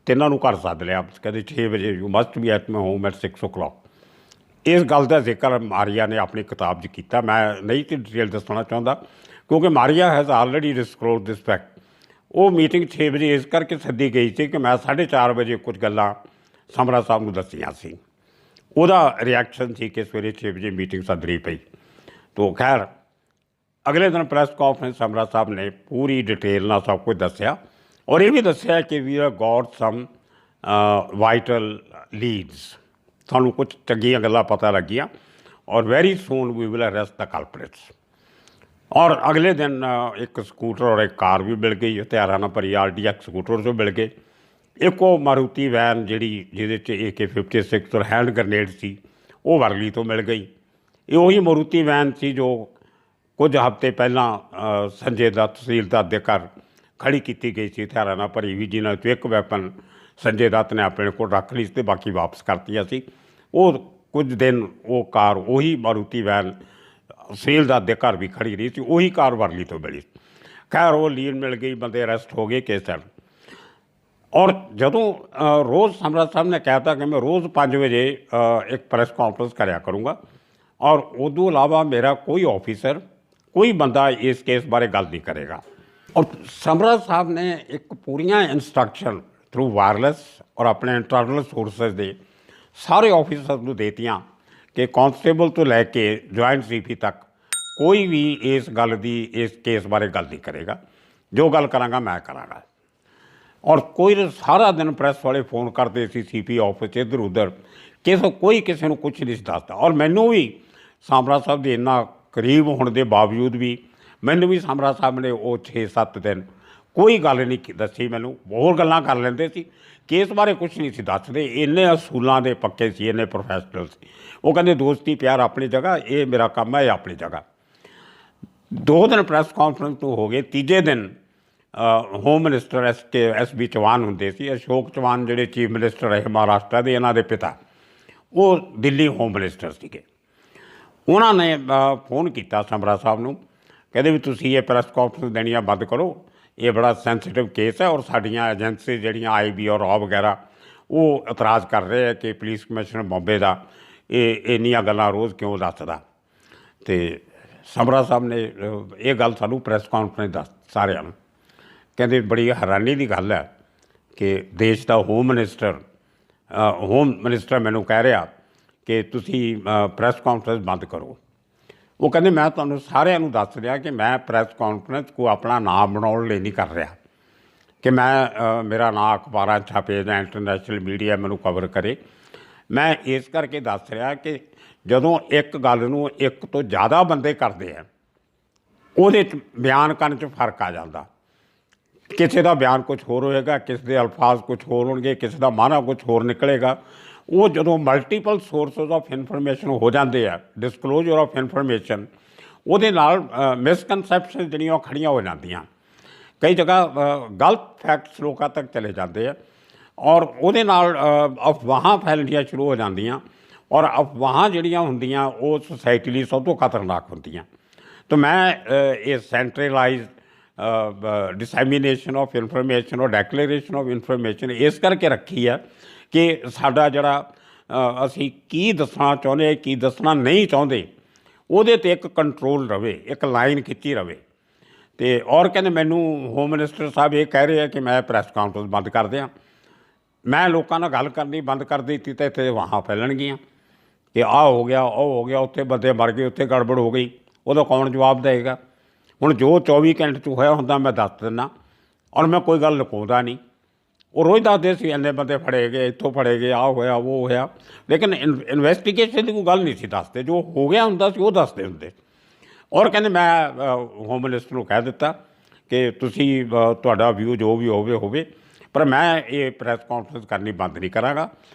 ਤਿੰਨਾਂ ਨੂੰ ਘਰ ਸੱਦ ਲਿਆ। ਕਹਿੰਦੇ 6 ਵਜੇ you must be at my home at 6 o'clock। ਇਸ ਗੱਲ ਦਾ ਜ਼ਿਕਰ ਮਾਰੀਆ ਨੇ ਆਪਣੀ ਕਿਤਾਬ 'ਚ ਕੀਤਾ। ਮੈਂ ਨਹੀਂ ਤੇ ਡਿਟੇਲ ਦੱਸਣਾ ਚਾਹੁੰਦਾ ਕਿਉਂਕਿ Maria has already disclose this fact. ਉਹ ਮੀਟਿੰਗ 6 ਵਜੇ ਇਸ ਕਰਕੇ ਸੱਦੀ ਗਈ ਸੀ ਕਿ ਮੈਂ 4:30 ਵਜੇ ਕੁਝ ਗੱਲਾਂ ਸਮਰਾ ਸਾਹਿਬ ਨੂੰ ਦੱਸੀਆਂ ਸੀ। ਉਹਦਾ ਰਿਐਕਸ਼ਨ ਸੀ ਕਿ ਸਵੇਰੇ 6 ਵਜੇ ਮੀਟਿੰਗ ਸੱਦਣੀ ਪਈ। ਤੋ ਖੈਰ ਅਗਲੇ ਦਿਨ ਪ੍ਰੈਸ ਕਾਨਫਰੰਸ ਸਮਰਾ ਸਾਹਿਬ ਨੇ ਪੂਰੀ ਡਿਟੇਲ ਨਾਲ ਸਭ ਕੁਝ ਦੱਸਿਆ ਔਰ ਇਹ ਵੀ ਦੱਸਿਆ ਕਿ ਵੀ ਗੌਟ ਸਮ ਵਾਈਟਲ ਲੀਡਸ, ਸਾਨੂੰ ਕੁਝ ਚੰਗੀਆਂ ਗੱਲਾਂ ਪਤਾ ਲੱਗੀਆਂ ਔਰ very soon we will arrest the culprits. ਔਰ ਅਗਲੇ ਦਿਨ ਇੱਕ ਸਕੂਟਰ ਔਰ ਇੱਕ ਕਾਰ ਵੀ ਮਿਲ ਗਈ, ਹਥਿਆਰਾਂ ਨਾਲ ਭਰੀ RDX ਸਕੂਟਰ 'ਚੋਂ ਮਿਲ ਗਏ। ਇੱਕ ਉਹ ਮਾਰੂਤੀ ਵੈਨ ਜਿਹਦੇ 'ਚ AK-56 ਔਰ ਹੈਂਡ ਗਰਨੇਡ ਸੀ, ਉਹ ਵਰਲੀ ਤੋਂ ਮਿਲ ਗਈ। ਇਹ ਉਹੀ ਮਾਰੂਤੀ ਵੈਨ ਸੀ ਜੋ ਕੁਝ ਹਫ਼ਤੇ ਪਹਿਲਾਂ ਸੰਜੇ ਦੱਤ ਤਹਿਸੀਲਦਾਰ ਦੇ ਘਰ ਖੜੀ ਕੀਤੀ ਗਈ ਸੀ, ਹਥਿਆਰਾਂ ਨਾਲ ਭਰੀ ਵੀ, ਜਿਨ੍ਹਾਂ 'ਚੋਂ ਇੱਕ ਵੈਪਨ ਸੰਜੇ ਦੱਤ ਨੇ ਆਪਣੇ ਕੋਲ ਰੱਖ ਲਈ ਸੀ ਅਤੇ ਬਾਕੀ ਵਾਪਸ ਕਰਤੀਆਂ ਸੀ। ਉਹ ਕੁਝ ਦਿਨ ਉਹ ਕਾਰ, ਉਹੀ ਮਾਰੂਤੀ ਵੈਨ ਤਹਿਸੀਲਦਾਰ ਦੇ ਘਰ ਵੀ ਖੜੀ ਰਹੀ ਸੀ, ਉਹੀ ਕਾਰ ਵਰਲੀ ਤੋਂ ਮਿਲੀ। ਖੈਰ ਉਹ ਲੀਡ ਮਿਲ ਗਈ, ਬੰਦੇ ਅਰੈਸਟ ਹੋ ਗਏ, ਕੇਸ ਚੱਲ। ਔਰ ਜਦੋਂ ਰੋਜ਼ ਸਮਰਾ ਸਾਹਿਬ ਨੇ ਕਹਿ ਤਾ ਕਿ ਮੈਂ ਰੋਜ਼ 5 ਵਜੇ ਇੱਕ ਪ੍ਰੈਸ ਕਾਨਫਰੰਸ ਕਰਿਆ ਕਰੂੰਗਾ ਔਰ ਉਦੋਂ ਇਲਾਵਾ ਮੇਰਾ ਕੋਈ ਆਫਿਸਰ, ਕੋਈ ਬੰਦਾ ਇਸ ਕੇਸ ਬਾਰੇ ਗੱਲ ਨਹੀਂ ਕਰੇਗਾ। ਔਰ ਸਮਰਾ ਸਾਹਿਬ ਨੇ ਇੱਕ ਪੂਰੀਆਂ ਇੰਸਟਰਕਸ਼ਨ ਥਰੂ ਵਾਇਰਲੈਸ ਔਰ ਆਪਣੇ ਇੰਟਰਨਲ ਸੋਰਸਿਸ ਦੇ ਸਾਰੇ ਆਫਿਸਰ ਨੂੰ ਦੇਤੀਆਂ ਕਿ ਕਾਂਸਟੇਬਲ ਤੋਂ ਲੈ ਕੇ ਜੁਆਇੰਟ ਸੀਪੀ ਤੱਕ ਕੋਈ ਵੀ ਇਸ ਗੱਲ ਦੀ, ਇਸ ਕੇਸ ਬਾਰੇ ਗੱਲ ਨਹੀਂ ਕਰੇਗਾ। ਜੋ ਗੱਲ ਕਰਾਂਗਾ ਮੈਂ ਕਰਾਂਗਾ। ਔਰ ਕੋਈ ਸਾਰਾ ਦਿਨ ਪ੍ਰੈਸ ਵਾਲੇ ਫੋਨ ਕਰਦੇ ਸੀ ਸੀਪੀ ਆਫਿਸ 'ਚ ਇੱਧਰ ਉੱਧਰ, ਕੋਈ ਕਿਸੇ ਨੂੰ ਕੁਛ ਨਹੀਂ ਸੀ ਦੱਸਦਾ। ਔਰ ਮੈਨੂੰ ਵੀ ਸਾਮਰਾ ਸਾਹਿਬ ਦੇ ਇੰਨਾ ਕਰੀਬ ਹੋਣ ਦੇ ਬਾਵਜੂਦ ਵੀ ਮੈਨੂੰ ਵੀ ਸਾਮਰਾ ਸਾਹਿਬ ਨੇ ਉਹ 6-7 ਦਿਨ ਕੋਈ ਗੱਲ ਨਹੀਂ ਦੱਸੀ। ਮੈਨੂੰ ਹੋਰ ਗੱਲਾਂ ਕਰ ਲੈਂਦੇ ਸੀ, ਕੇਸ ਬਾਰੇ ਕੁਛ ਨਹੀਂ ਸੀ ਦੱਸਦੇ। ਇੰਨੇ ਅਸੂਲਾਂ ਦੇ ਪੱਕੇ ਸੀ, ਇੰਨੇ ਪ੍ਰੋਫੈਸ਼ਨਲ ਸੀ। ਉਹ ਕਹਿੰਦੇ ਦੋਸਤੀ ਪਿਆਰ ਆਪਣੀ ਜਗ੍ਹਾ, ਇਹ ਮੇਰਾ ਕੰਮ ਹੈ, ਇਹ ਆਪਣੀ ਜਗ੍ਹਾ। 2 ਦਿਨ ਪ੍ਰੈਸ ਕਾਨਫਰੰਸ ਤੋਂ ਹੋ ਗਏ। ਤੀਜੇ ਦਿਨ ਹੋਮ ਮਿਨਿਸਟਰ SB ਚੌਹਾਨ ਹੁੰਦੇ ਸੀ, ਅਸ਼ੋਕ ਚੌਹਾਨ ਜਿਹੜੇ ਚੀਫ ਮਿਨਿਸਟਰ ਰਹੇ ਮਹਾਰਾਸ਼ਟਰ ਦੇ, ਇਹਨਾਂ ਦੇ ਪਿਤਾ, ਉਹ ਦਿੱਲੀ ਹੋਮ ਮਿਨਿਸਟਰ ਸੀਗੇ। ਉਹਨਾਂ ਨੇ ਫੋਨ ਕੀਤਾ ਸਮਰਾ ਸਾਹਿਬ ਨੂੰ, ਕਹਿੰਦੇ ਵੀ ਤੁਸੀਂ ਇਹ ਪ੍ਰੈਸ ਕਾਨਫਰੰਸ ਦੇਣੀਆਂ ਬੰਦ ਕਰੋ, ਇਹ ਬੜਾ ਸੈਂਸੀਟਿਵ ਕੇਸ ਹੈ। ਔਰ ਸਾਡੀਆਂ ਏਜੰਸੀ ਜਿਹੜੀਆਂ IB ਔਰ ਰॉ ਵਗੈਰਾ ਉਹ ਇਤਰਾਜ਼ ਕਰ ਰਹੇ ਹੈ ਕਿ ਪੁਲਿਸ ਕਮਿਸ਼ਨਰ ਬੰਬੇ ਦਾ ਇਹ ਇੰਨੀਆਂ ਗੱਲਾਂ ਰੋਜ਼ ਕਿਉਂ ਦੱਸਦਾ। ਅਤੇ ਸਮਰਾ ਸਾਹਿਬ ਨੇ ਇਹ ਗੱਲ ਸਾਨੂੰ ਪ੍ਰੈਸ ਕਾਨਫਰੰਸ ਦੱਸ ਸਾਰਿਆਂ ਨੂੰ, ਕਹਿੰਦੇ ਬੜੀ ਹੈਰਾਨੀ ਦੀ ਗੱਲ ਹੈ ਕਿ ਦੇਸ਼ ਦਾ ਹੋਮ ਮਿਨਿਸਟਰ ਮੈਨੂੰ ਕਹਿ ਰਿਹਾ ਕਿ ਤੁਸੀਂ ਪ੍ਰੈਸ ਕਾਨਫਰੰਸ ਬੰਦ ਕਰੋ। ਉਹ ਕਹਿੰਦੇ ਮੈਂ ਤੁਹਾਨੂੰ ਸਾਰਿਆਂ ਨੂੰ ਦੱਸ ਰਿਹਾ ਕਿ ਮੈਂ ਪ੍ਰੈਸ ਕਾਨਫਰੰਸ ਕੋਈ ਆਪਣਾ ਨਾਮ ਬਣਾਉਣ ਲਈ ਨਹੀਂ ਕਰ ਰਿਹਾ, ਕਿ ਮੈਂ ਮੇਰਾ ਨਾਂ ਅਖਬਾਰਾਂ ਛਾਪੇ ਜਾਂ ਇੰਟਰਨੈਸ਼ਨਲ ਮੀਡੀਆ ਮੈਨੂੰ ਕਵਰ ਕਰੇ। ਮੈਂ ਇਸ ਕਰਕੇ ਦੱਸ ਰਿਹਾ ਕਿ ਜਦੋਂ ਇੱਕ ਗੱਲ ਨੂੰ ਇੱਕ ਤੋਂ ਜ਼ਿਆਦਾ ਬੰਦੇ ਕਰਦੇ ਆ, ਉਹਦੇ 'ਚ ਬਿਆਨ ਕਰਨ 'ਚ ਫਰਕ ਆ ਜਾਂਦਾ। ਕਿਸੇ ਦਾ ਬਿਆਨ ਕੁਛ ਹੋਰ ਹੋਏਗਾ, ਕਿਸੇ ਦੇ ਅਲਫਾਜ਼ ਕੁਛ ਹੋਰ ਹੋਣਗੇ, ਕਿਸੇ ਦਾ ਮਾਨਾ ਕੁਛ ਹੋਰ ਨਿਕਲੇਗਾ। ਉਹ ਜਦੋਂ ਮਲਟੀਪਲ ਸੋਰਸਿਸ ਆਫ ਇਨਫੋਰਮੇਸ਼ਨ ਹੋ ਜਾਂਦੇ ਆ, ਡਿਸਕਲੋਜ਼ਰ ਆਫ ਇਨਫੋਰਮੇਸ਼ਨ, ਉਹਦੇ ਨਾਲ ਮਿਸਕਨਸੈਪਸ਼ਨ ਜਿਹੜੀਆਂ ਉਹ ਖੜੀਆਂ ਹੋ ਜਾਂਦੀਆਂ। ਕਈ ਜਗ੍ਹਾ ਗਲਤ ਫੈਕਟਸ ਲੋਕਾਂ ਤੱਕ ਚਲੇ ਜਾਂਦੇ ਆ ਔਰ ਉਹਦੇ ਨਾਲ ਅਫਵਾਹਾਂ ਫੈਲਣੀਆਂ ਸ਼ੁਰੂ ਹੋ ਜਾਂਦੀਆਂ। ਔਰ ਅਫਵਾਹਾਂ ਜਿਹੜੀਆਂ ਹੁੰਦੀਆਂ ਉਹ ਸੋਸਾਇਟੀ ਲਈ ਸਭ ਤੋਂ ਖਤਰਨਾਕ ਹੁੰਦੀਆਂ। ਤਾਂ ਮੈਂ ਇਹ ਸੈਂਟਰਲਾਈਜ਼ਡ ਡਿਸੈਮੀਨੇਸ਼ਨ ਆਫ ਇਨਫੋਰਮੇਸ਼ਨ ਔਰ ਡੈਕਲੇਰੇਸ਼ਨ ਆਫ ਇਨਫੋਰਮੇਸ਼ਨ ਇਸ ਕਰਕੇ ਰੱਖੀ ਹੈ ਕਿ ਸਾਡਾ ਜਿਹੜਾ ਅਸੀਂ ਕੀ ਦੱਸਣਾ ਚਾਹੁੰਦੇ, ਕੀ ਦੱਸਣਾ ਨਹੀਂ ਚਾਹੁੰਦੇ, ਉਹਦੇ 'ਤੇ ਇੱਕ ਕੰਟਰੋਲ ਰਵੇ, ਇੱਕ ਲਾਈਨ ਖਿੱਚੀ ਰਵੇ। ਅਤੇ ਔਰ ਕਹਿੰਦੇ ਮੈਨੂੰ ਹੋਮ ਮਿਨਿਸਟਰ ਸਾਹਿਬ ਇਹ ਕਹਿ ਰਹੇ ਆ ਕਿ ਮੈਂ ਪ੍ਰੈਸ ਕਾਨਫਰੰਸ ਬੰਦ ਕਰ ਦਿਆਂ। ਮੈਂ ਲੋਕਾਂ ਨਾਲ ਗੱਲ ਕਰਨੀ ਬੰਦ ਕਰ ਦਿੱਤੀ ਤਾਂ ਇੱਥੇ ਵਾਹਾਂ ਫੈਲਣਗੀਆਂ ਕਿ ਆਹ ਹੋ ਗਿਆ, ਉਹ ਹੋ ਗਿਆ, ਉੱਥੇ ਬੰਦੇ ਮਰ ਗਏ, ਉੱਥੇ ਗੜਬੜ ਹੋ ਗਈ, ਉਹਦਾ ਕੌਣ ਜਵਾਬ ਦੇਵੇਗਾ। ਹੁਣ ਜੋ 24 ਘੰਟੇ 'ਚ ਹੋਇਆ ਹੁੰਦਾ ਮੈਂ ਦੱਸ ਦਿੰਦਾ, ਔਰ ਮੈਂ ਕੋਈ ਗੱਲ ਲੁਕਾਉਂਦਾ ਨਹੀਂ। ਉਹ ਰੋਜ਼ ਦੱਸਦੇ ਸੀ ਇੰਨੇ ਬੰਦੇ ਫੜੇ ਗਏ, ਇੱਥੋਂ ਫੜੇ ਗਏ, ਆਹ ਹੋਇਆ, ਉਹ ਹੋਇਆ, ਲੇਕਿਨ ਇਨਵੈਸਟੀਗੇਸ਼ਨ ਦੀ ਕੋਈ ਗੱਲ ਨਹੀਂ ਸੀ ਦੱਸਦੇ। ਜੋ ਹੋ ਗਿਆ ਹੁੰਦਾ ਸੀ ਉਹ ਦੱਸਦੇ ਹੁੰਦੇ। ਔਰ ਕਹਿੰਦੇ ਮੈਂ ਹੋਮ ਮਿਨਿਸਟਰ ਨੂੰ ਕਹਿ ਦਿੱਤਾ ਕਿ ਤੁਸੀਂ ਤੁਹਾਡਾ ਵਿਊ ਜੋ ਵੀ ਹੋਵੇ, ਪਰ ਮੈਂ ਇਹ ਪ੍ਰੈਸ ਕਾਨਫਰੰਸ ਕਰਨੀ ਬੰਦ ਨਹੀਂ ਕਰਾਂਗਾ,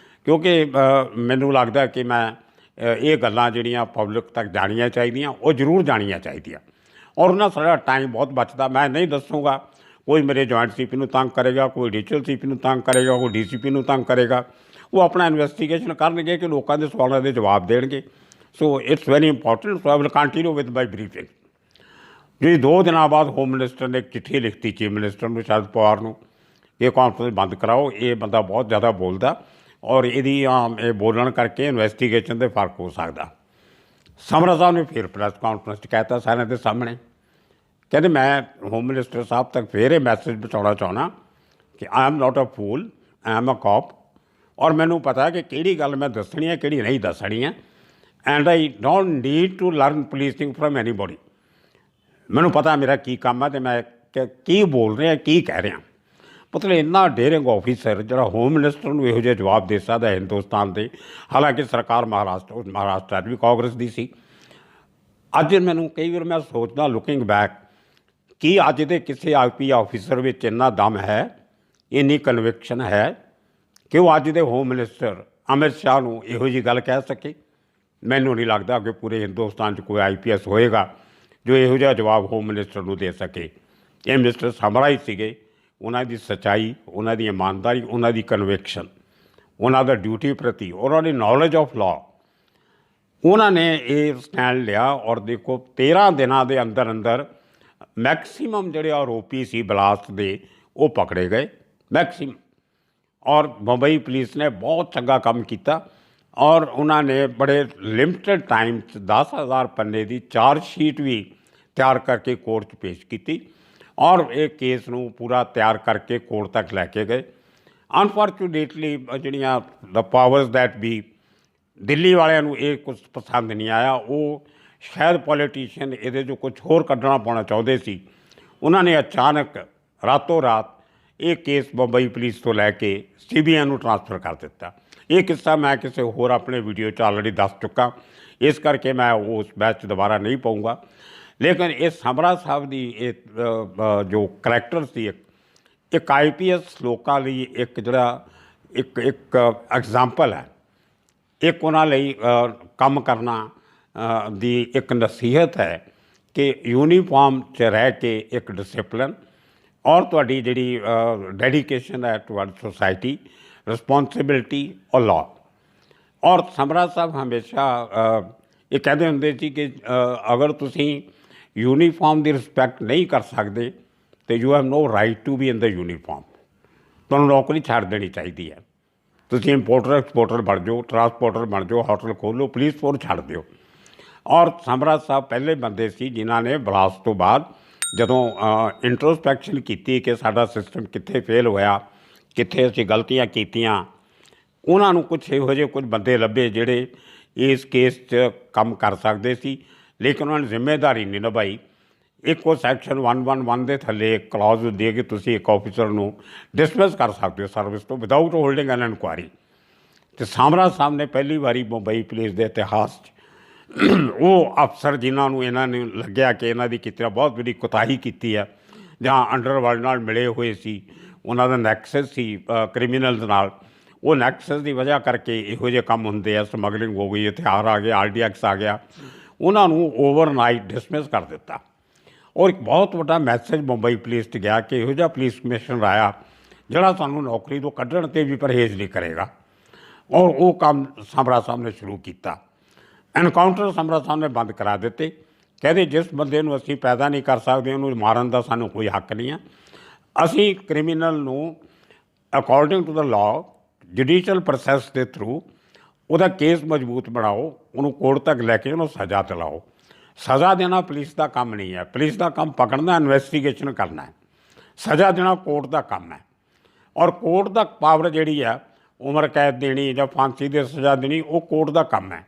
ਕਿਉਂਕਿ ਮੈਨੂੰ ਲੱਗਦਾ ਕਿ ਮੈਂ ਇਹ ਗੱਲਾਂ ਜਿਹੜੀਆਂ ਪਬਲਿਕ ਤੱਕ ਜਾਣੀਆਂ ਚਾਹੀਦੀਆਂ, ਉਹ ਜ਼ਰੂਰ ਜਾਣੀਆਂ ਚਾਹੀਦੀਆਂ। ਔਰ ਉਹਨਾਂ ਸਾਡਾ ਟਾਈਮ ਬਹੁਤ ਬਚਦਾ। ਮੈਂ ਨਹੀਂ ਦੱਸੂਗਾ, ਕੋਈ ਮੇਰੇ ਜੁਆਇੰਟ CP ਨੂੰ ਤੰਗ ਕਰੇਗਾ, ਕੋਈ ਐਡੀਸ਼ਨਲ CP ਨੂੰ ਤੰਗ ਕਰੇਗਾ, ਕੋਈ DCP ਨੂੰ ਤੰਗ ਕਰੇਗਾ। ਉਹ ਆਪਣਾ ਇਨਵੈਸਟੀਗੇਸ਼ਨ ਕਰਨਗੇ ਕਿ ਲੋਕਾਂ ਦੇ ਸਵਾਲਾਂ ਦੇ ਜਵਾਬ ਦੇਣਗੇ। So it's very important. So I will continue with my briefing. ਜੀ 2 ਦਿਨਾਂ ਬਾਅਦ ਹੋਮ ਮਿਨਿਸਟਰ ਨੇ ਇੱਕ ਚਿੱਠੀ ਲਿਖਤੀ ਚੀਫ ਮਿਨਿਸਟਰ ਨੂੰ, ਸ਼ਰਦ ਪਵਾਰ ਨੂੰ, ਇਹ ਕਾਨਫਰੰਸ ਬੰਦ ਕਰਾਓ, ਇਹ ਬੰਦਾ ਬਹੁਤ ਜ਼ਿਆਦਾ ਬੋਲਦਾ ਔਰ ਇਹਦੀ ਇਹ ਬੋਲਣ ਕਰਕੇ ਇਨਵੈਸਟੀਗੇਸ਼ਨ 'ਤੇ ਫਰਕ ਹੋ ਸਕਦਾ। ਸਮਰਾ ਸਾਹਿਬ ਨੇ ਫਿਰ ਪ੍ਰੈਸ ਕਾਨਫਰੰਸ 'ਚ ਕਹਿਤਾ ਸਾਰਿਆਂ ਦੇ ਸਾਹਮਣੇ, ਕਹਿੰਦੇ ਮੈਂ ਹੋਮ ਮਿਨਿਸਟਰ ਸਾਹਿਬ ਤੱਕ ਫਿਰ ਇਹ ਮੈਸੇਜ ਪਹੁੰਚਾਉਣਾ ਚਾਹੁੰਦਾ ਕਿ I am not a Phool, I am a ਕੌਪ। ਔਰ ਮੈਨੂੰ ਪਤਾ ਕਿ ਕਿਹੜੀ ਗੱਲ ਮੈਂ ਦੱਸਣੀ ਹੈ, ਕਿਹੜੀ ਨਹੀਂ ਦੱਸਣੀ ਹੈ। And I don't need to learn policing from anybody. ਮੈਨੂੰ ਪਤਾ ਮੇਰਾ ਕੀ ਕੰਮ ਹੈ ਅਤੇ ਮੈਂ ਕੀ ਬੋਲ ਰਿਹਾ, ਕੀ ਕਹਿ ਰਿਹਾ। ਮਤਲਬ ਇੰਨਾ ਡੇਅਰਿੰਗ ਆਫਿਸਰ ਜਿਹੜਾ ਹੋਮ ਮਿਨਿਸਟਰ ਨੂੰ ਇਹੋ ਜਿਹੇ ਜਵਾਬ ਦੇ ਸਕਦਾ ਹਿੰਦੁਸਤਾਨ ਦੇ, ਹਾਲਾਂਕਿ ਸਰਕਾਰ ਮਹਾਰਾਸ਼ਟਰ ਵੀ ਕਾਂਗਰਸ ਦੀ ਸੀ। ਅੱਜ ਮੈਨੂੰ ਕਈ ਵਾਰ ਮੈਂ ਸੋਚਦਾ ਲੁਕਿੰਗ ਬੈਕ, ਕੀ ਅੱਜ ਦੇ ਕਿਸੇ IP ਆਫਿਸਰ ਵਿੱਚ ਇੰਨਾ ਦਮ ਹੈ, ਇੰਨੀ ਕਨਵਿਕਸ਼ਨ ਹੈ ਕਿ ਉਹ ਅੱਜ ਦੇ ਹੋਮ ਮਿਨਿਸਟਰ ਅਮਿਤ ਸ਼ਾਹ ਨੂੰ ਇਹੋ ਜਿਹੀ ਗੱਲ ਕਹਿ ਸਕੇ। ਮੈਨੂੰ ਨਹੀਂ ਲੱਗਦਾ ਕਿ ਪੂਰੇ ਹਿੰਦੁਸਤਾਨ 'ਚ ਕੋਈ IPS ਹੋਏਗਾ ਜੋ ਇਹੋ ਜਿਹਾ ਜਵਾਬ ਹੋਮ ਮਿਨਿਸਟਰ ਨੂੰ ਦੇ ਸਕੇ। ਇਹ ਮਿਨਿਸਟਰ ਸਮਰਾ ਹੀ ਸੀਗੇ। ਉਹਨਾਂ ਦੀ ਸੱਚਾਈ, ਉਹਨਾਂ ਦੀ ਇਮਾਨਦਾਰੀ, ਉਹਨਾਂ ਦੀ ਕਨਵਿਕਸ਼ਨ, ਉਹਨਾਂ ਦਾ ਡਿਊਟੀ ਪ੍ਰਤੀ, ਉਹਨਾਂ ਦੀ ਨੌਲੇਜ ਆਫ ਲਾਅ, ਉਹਨਾਂ ਨੇ ਇਹ ਸਟੈਂਡ ਲਿਆ। ਔਰ ਦੇਖੋ 13 ਦਿਨਾਂ ਦੇ ਅੰਦਰ ਮੈਕਸੀਮਮ ਜਿਹੜੇ ਆਰੋਪੀ ਸੀ ਬਲਾਸਟ ਦੇ ਉਹ ਪਕੜੇ ਗਏ, ਮੈਕਸੀਮਮ। ਔਰ ਬੰਬਈ ਪੁਲਿਸ ਨੇ ਬਹੁਤ ਚੰਗਾ ਕੰਮ ਕੀਤਾ ਔਰ ਉਹਨਾਂ ਨੇ ਬੜੇ ਲਿਮਟਿਡ ਟਾਈਮ 'ਚ 10,000 ਪੰਨੇ ਦੀ ਚਾਰਜ ਸ਼ੀਟ ਵੀ ਤਿਆਰ ਕਰਕੇ ਕੋਰਟ 'ਚ ਪੇਸ਼ ਕੀਤੀ ਔਰ ਇਹ ਕੇਸ ਨੂੰ ਪੂਰਾ ਤਿਆਰ ਕਰਕੇ ਕੋਰਟ ਤੱਕ ਲੈ ਕੇ ਗਏ। ਅਨਫੋਰਚੂਨੇਟਲੀ ਜਿਹੜੀਆਂ ਦ ਪਾਵਰਸ ਦੈਟ ਬੀ ਦਿੱਲੀ ਵਾਲਿਆਂ ਨੂੰ ਇਹ ਕੁਛ ਪਸੰਦ ਨਹੀਂ ਆਇਆ। ਉਹ ਸ਼ਾਇਦ ਪੋਲੀਟੀਸ਼ੀਅਨ ਇਹਦੇ 'ਚੋਂ ਕੁਛ ਹੋਰ ਕੱਢਣਾ ਪਾਉਣਾ ਚਾਹੁੰਦੇ ਸੀ। ਉਹਨਾਂ ਨੇ ਅਚਾਨਕ ਰਾਤੋਂ ਰਾਤ ਇਹ ਕੇਸ ਬੰਬਈ ਪੁਲਿਸ ਤੋਂ ਲੈ ਕੇ CBI ਨੂੰ ਟ੍ਰਾਂਸਫਰ ਕਰ ਦਿੱਤਾ। ਇਹ ਕਿੱਸਾ ਮੈਂ ਕਿਸੇ ਹੋਰ ਆਪਣੇ ਵੀਡੀਓ 'ਚ ਆਲਰੇਡੀ ਦੱਸ ਚੁੱਕਾ, ਇਸ ਕਰਕੇ ਮੈਂ ਉਸ ਬੈਚ ਦੁਬਾਰਾ ਨਹੀਂ ਪਾਊਂਗਾ। ਲੇਕਿਨ ਇਹ ਸਮਰਾ ਸਾਹਿਬ ਦੀ ਇਹ ਜੋ ਕਰੈਕਟਰ ਸੀ, ਇੱਕ IPS ਲੋਕਾਂ ਲਈ ਇੱਕ ਜਿਹੜਾ ਇੱਕ ਐਗਜ਼ਾਮਪਲ ਹੈ, ਇੱਕ ਉਹਨਾਂ ਲਈ ਕੰਮ ਕਰਨਾ ਦੀ ਇੱਕ ਨਸੀਹਤ ਹੈ ਕਿ ਯੂਨੀਫਾਰਮ 'ਚ ਰਹਿ ਕੇ ਇੱਕ ਡਿਸਿਪਲਿਨ ਔਰ ਤੁਹਾਡੀ ਜਿਹੜੀ ਡੈਡੀਕੇਸ਼ਨ ਹੈ ਟੁਵਰਡ ਸੋਸਾਇਟੀ, ਰਿਸਪੋਂਸਿਬਿਲਿਟੀ ਔਰ ਲਾਅ। ਔਰ ਸਮਰਾ ਸਾਹਿਬ ਹਮੇਸ਼ਾ ਇਹ ਕਹਿੰਦੇ ਹੁੰਦੇ ਸੀ ਕਿ ਅਗਰ ਤੁਸੀਂ ਯੂਨੀਫਾਰਮ ਦੀ ਰਿਸਪੈਕਟ ਨਹੀਂ ਕਰ ਸਕਦੇ ਤਾਂ you have no right to be in the uniform. ਤੁਹਾਨੂੰ ਨੌਕਰੀ ਛੱਡ ਦੇਣੀ ਚਾਹੀਦੀ ਹੈ। ਤੁਸੀਂ ਇੰਪੋਰਟਰ ਐਕਸਪੋਰਟਰ ਬਣ ਜਾਓ, ਟਰਾਂਸਪੋਰਟਰ ਬਣ ਜਾਓ, ਹੋਟਲ ਖੋਲ੍ਹੋ, ਪੁਲਿਸ ਫੋਰਸ ਛੱਡ ਦਿਓ। ਔਰ ਸਮਰਾ ਸਾਹਿਬ ਪਹਿਲੇ ਬੰਦੇ ਸੀ ਜਿਨ੍ਹਾਂ ਨੇ ਬਲਾਸਟ ਤੋਂ ਬਾਅਦ ਜਦੋਂ ਇੰਟਰੋਸਪੈਕਸ਼ਨ ਕੀਤੀ ਕਿ ਸਾਡਾ ਸਿਸਟਮ ਕਿੱਥੇ ਫੇਲ ਹੋਇਆ, ਕਿੱਥੇ ਅਸੀਂ ਗਲਤੀਆਂ ਕੀਤੀਆਂ, ਉਹਨਾਂ ਨੂੰ ਕੁਛ ਇਹੋ ਜਿਹੇ ਕੁਝ ਬੰਦੇ ਲੱਭੇ ਜਿਹੜੇ ਇਸ ਕੇਸ 'ਚ ਕੰਮ ਕਰ ਸਕਦੇ ਸੀ, ਲੇਕਿਨ ਉਹਨਾਂ ਨੇ ਜ਼ਿੰਮੇਵਾਰੀ ਨਹੀਂ ਨਿਭਾਈ। ਇੱਕ ਉਹ ਸੈਕਸ਼ਨ 111 ਦੇ ਥੱਲੇ ਇੱਕ ਕਲੌਜ਼ ਹੁੰਦੀ ਹੈ ਕਿ ਤੁਸੀਂ ਇੱਕ ਆਫੀਸਰ ਨੂੰ ਡਿਸਮਿਸ ਕਰ ਸਕਦੇ ਹੋ ਸਰਵਿਸ ਤੋਂ ਵਿਦਾਊਟ ਹੋਲਡਿੰਗ ਐਨ ਇਨਕੁਆਇਰੀ। ਅਤੇ ਸਮਰਾ ਸਾਹਿਬ ਨੇ ਪਹਿਲੀ ਵਾਰੀ ਮੁੰਬਈ ਪੁਲਿਸ ਦੇ ਇਤਿਹਾਸ 'ਚ ਉਹ ਅਫਸਰ ਜਿਨ੍ਹਾਂ ਨੂੰ ਇਹਨਾਂ ਨੂੰ ਲੱਗਿਆ ਕਿ ਇਹਨਾਂ ਦੀ ਕਿਤੇ ਬਹੁਤ ਵੱਡੀ ਕੁਤਾਹੀ ਕੀਤੀ ਹੈ, ਜਾਂ ਅੰਡਰਵਰਲਡ ਨਾਲ ਮਿਲੇ ਹੋਏ ਸੀ, ਉਹਨਾਂ ਦਾ ਨੈਕਸਸ ਸੀ ਕ੍ਰਿਮੀਨਲਸ ਨਾਲ, ਉਹ ਨੈਕਸਸ ਦੀ ਵਜ੍ਹਾ ਕਰਕੇ ਇਹੋ ਜਿਹੇ ਕੰਮ ਹੁੰਦੇ ਆ, ਸਮਗਲਿੰਗ ਹੋ ਗਈ, ਹਥਿਆਰ ਆ ਗਏ, RDX ਆ ਗਿਆ, ਉਹਨਾਂ ਨੂੰ ਓਵਰਨਾਈਟ ਡਿਸਮਿਸ ਕਰ ਦਿੱਤਾ। ਔਰ ਇੱਕ ਬਹੁਤ ਵੱਡਾ ਮੈਸੇਜ ਮੁੰਬਈ ਪੁਲਿਸ 'ਚ ਗਿਆ ਕਿ ਇਹੋ ਜਿਹਾ ਪੁਲਿਸ ਕਮਿਸ਼ਨਰ ਆਇਆ ਜਿਹੜਾ ਸਾਨੂੰ ਨੌਕਰੀ ਤੋਂ ਕੱਢਣ 'ਤੇ ਵੀ ਪਰਹੇਜ਼ ਨਹੀਂ ਕਰੇਗਾ। ਔਰ ਉਹ ਕੰਮ ਸਮਰਾ ਸਾਹਿਬ ਨੇ ਸ਼ੁਰੂ ਕੀਤਾ। ਐਨਕਾਊਂਟਰ ਸਮਰਾ ਸਾਹਿਬ ਨੇ ਬੰਦ ਕਰਾ ਦਿੱਤੇ। ਕਹਿੰਦੇ ਜਿਸ ਬੰਦੇ ਨੂੰ ਅਸੀਂ ਪੈਦਾ ਨਹੀਂ ਕਰ ਸਕਦੇ ਉਹਨੂੰ ਮਾਰਨ ਦਾ ਸਾਨੂੰ ਕੋਈ ਹੱਕ ਨਹੀਂ ਹੈ। ਅਸੀਂ ਕ੍ਰਿਮੀਨਲ ਨੂੰ according to the law judicial process ਦੇ ਥਰੂ ਉਹਦਾ ਕੇਸ ਮਜ਼ਬੂਤ ਬਣਾਓ, ਉਹਨੂੰ ਕੋਰਟ ਤੱਕ ਲੈ ਕੇ ਉਹਨੂੰ ਸਜ਼ਾ ਦਿਲਾਓ। ਸਜ਼ਾ ਦੇਣਾ ਪੁਲਿਸ ਦਾ ਕੰਮ ਨਹੀਂ ਹੈ। ਪੁਲਿਸ ਦਾ ਕੰਮ ਪਕੜਨਾ, ਇਨਵੈਸਟੀਗੇਸ਼ਨ ਕਰਨਾ ਹੈ। ਸਜ਼ਾ ਦੇਣਾ ਕੋਰਟ ਦਾ ਕੰਮ ਹੈ। ਔਰ ਕੋਰਟ ਦਾ ਪਾਵਰ ਜਿਹੜੀ ਹੈ ਉਮਰ ਕੈਦ ਦੇਣੀ ਜਾਂ ਫਾਂਸੀ ਦੀ ਸਜ਼ਾ ਦੇਣੀ, ਉਹ ਕੋਰਟ ਦਾ ਕੰਮ ਹੈ।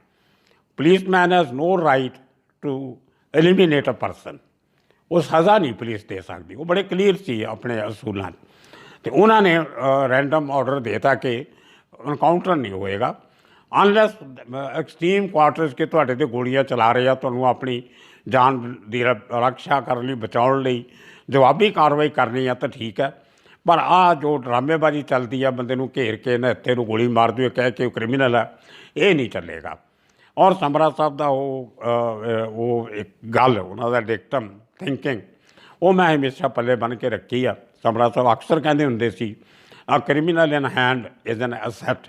Policeman has no right to eliminate a person. ਉਹ ਸਜ਼ਾ ਨਹੀਂ ਪੁਲਿਸ ਦੇ ਸਕਦੀ। ਉਹ ਬੜੇ ਕਲੀਅਰ ਸੀ ਆਪਣੇ ਅਸੂਲਾਂ 'ਚ। ਅਤੇ ਉਹਨਾਂ ਨੇ ਰੈਂਡਮ ਆਰਡਰ ਦੇ ਦਿੱਤਾ ਕਿ ਐਨਕਾਊਂਟਰ ਨਹੀਂ ਹੋਏਗਾ ਅਨਲੈਸ ਐਕਸਟ੍ਰੀਮ ਕੁਆਰਟਰਸ ਕਿ ਤੁਹਾਡੇ 'ਤੇ ਗੋਲੀਆਂ ਚਲਾ ਰਹੇ ਆ, ਤੁਹਾਨੂੰ ਆਪਣੀ ਜਾਨ ਦੀ ਰੱਖਿਆ ਕਰਨ ਲਈ, ਬਚਾਉਣ ਲਈ ਜਵਾਬੀ ਕਾਰਵਾਈ ਕਰਨੀ ਆ ਤਾਂ ਠੀਕ ਹੈ। ਪਰ ਆਹ ਜੋ ਡਰਾਮੇਬਾਜ਼ੀ ਚੱਲਦੀ ਆ, ਬੰਦੇ ਨੂੰ ਘੇਰ ਕੇ ਨਿਹੱਥੇ ਨੂੰ ਗੋਲੀ ਮਾਰ ਦਿਓ ਕਹਿ ਕੇ ਉਹ ਕ੍ਰਿਮੀਨਲ ਹੈ, ਇਹ ਨਹੀਂ ਚੱਲੇਗਾ। ਔਰ ਸਮਰਾ ਸਾਹਿਬ ਦਾ ਉਹ ਇੱਕ ਗੱਲ, ਉਹਨਾਂ ਦਾ ਡਿਕਟਮ ਥਿੰਕਿੰਗ, ਉਹ ਮੈਂ ਹਮੇਸ਼ਾ ਪੱਲੇ ਬੰਨ੍ਹ ਕੇ ਰੱਖੀ ਆ। ਸਮਰਾ ਸਾਹਿਬ ਅਕਸਰ ਕਹਿੰਦੇ ਹੁੰਦੇ ਸੀ, a criminal in hand is an asset,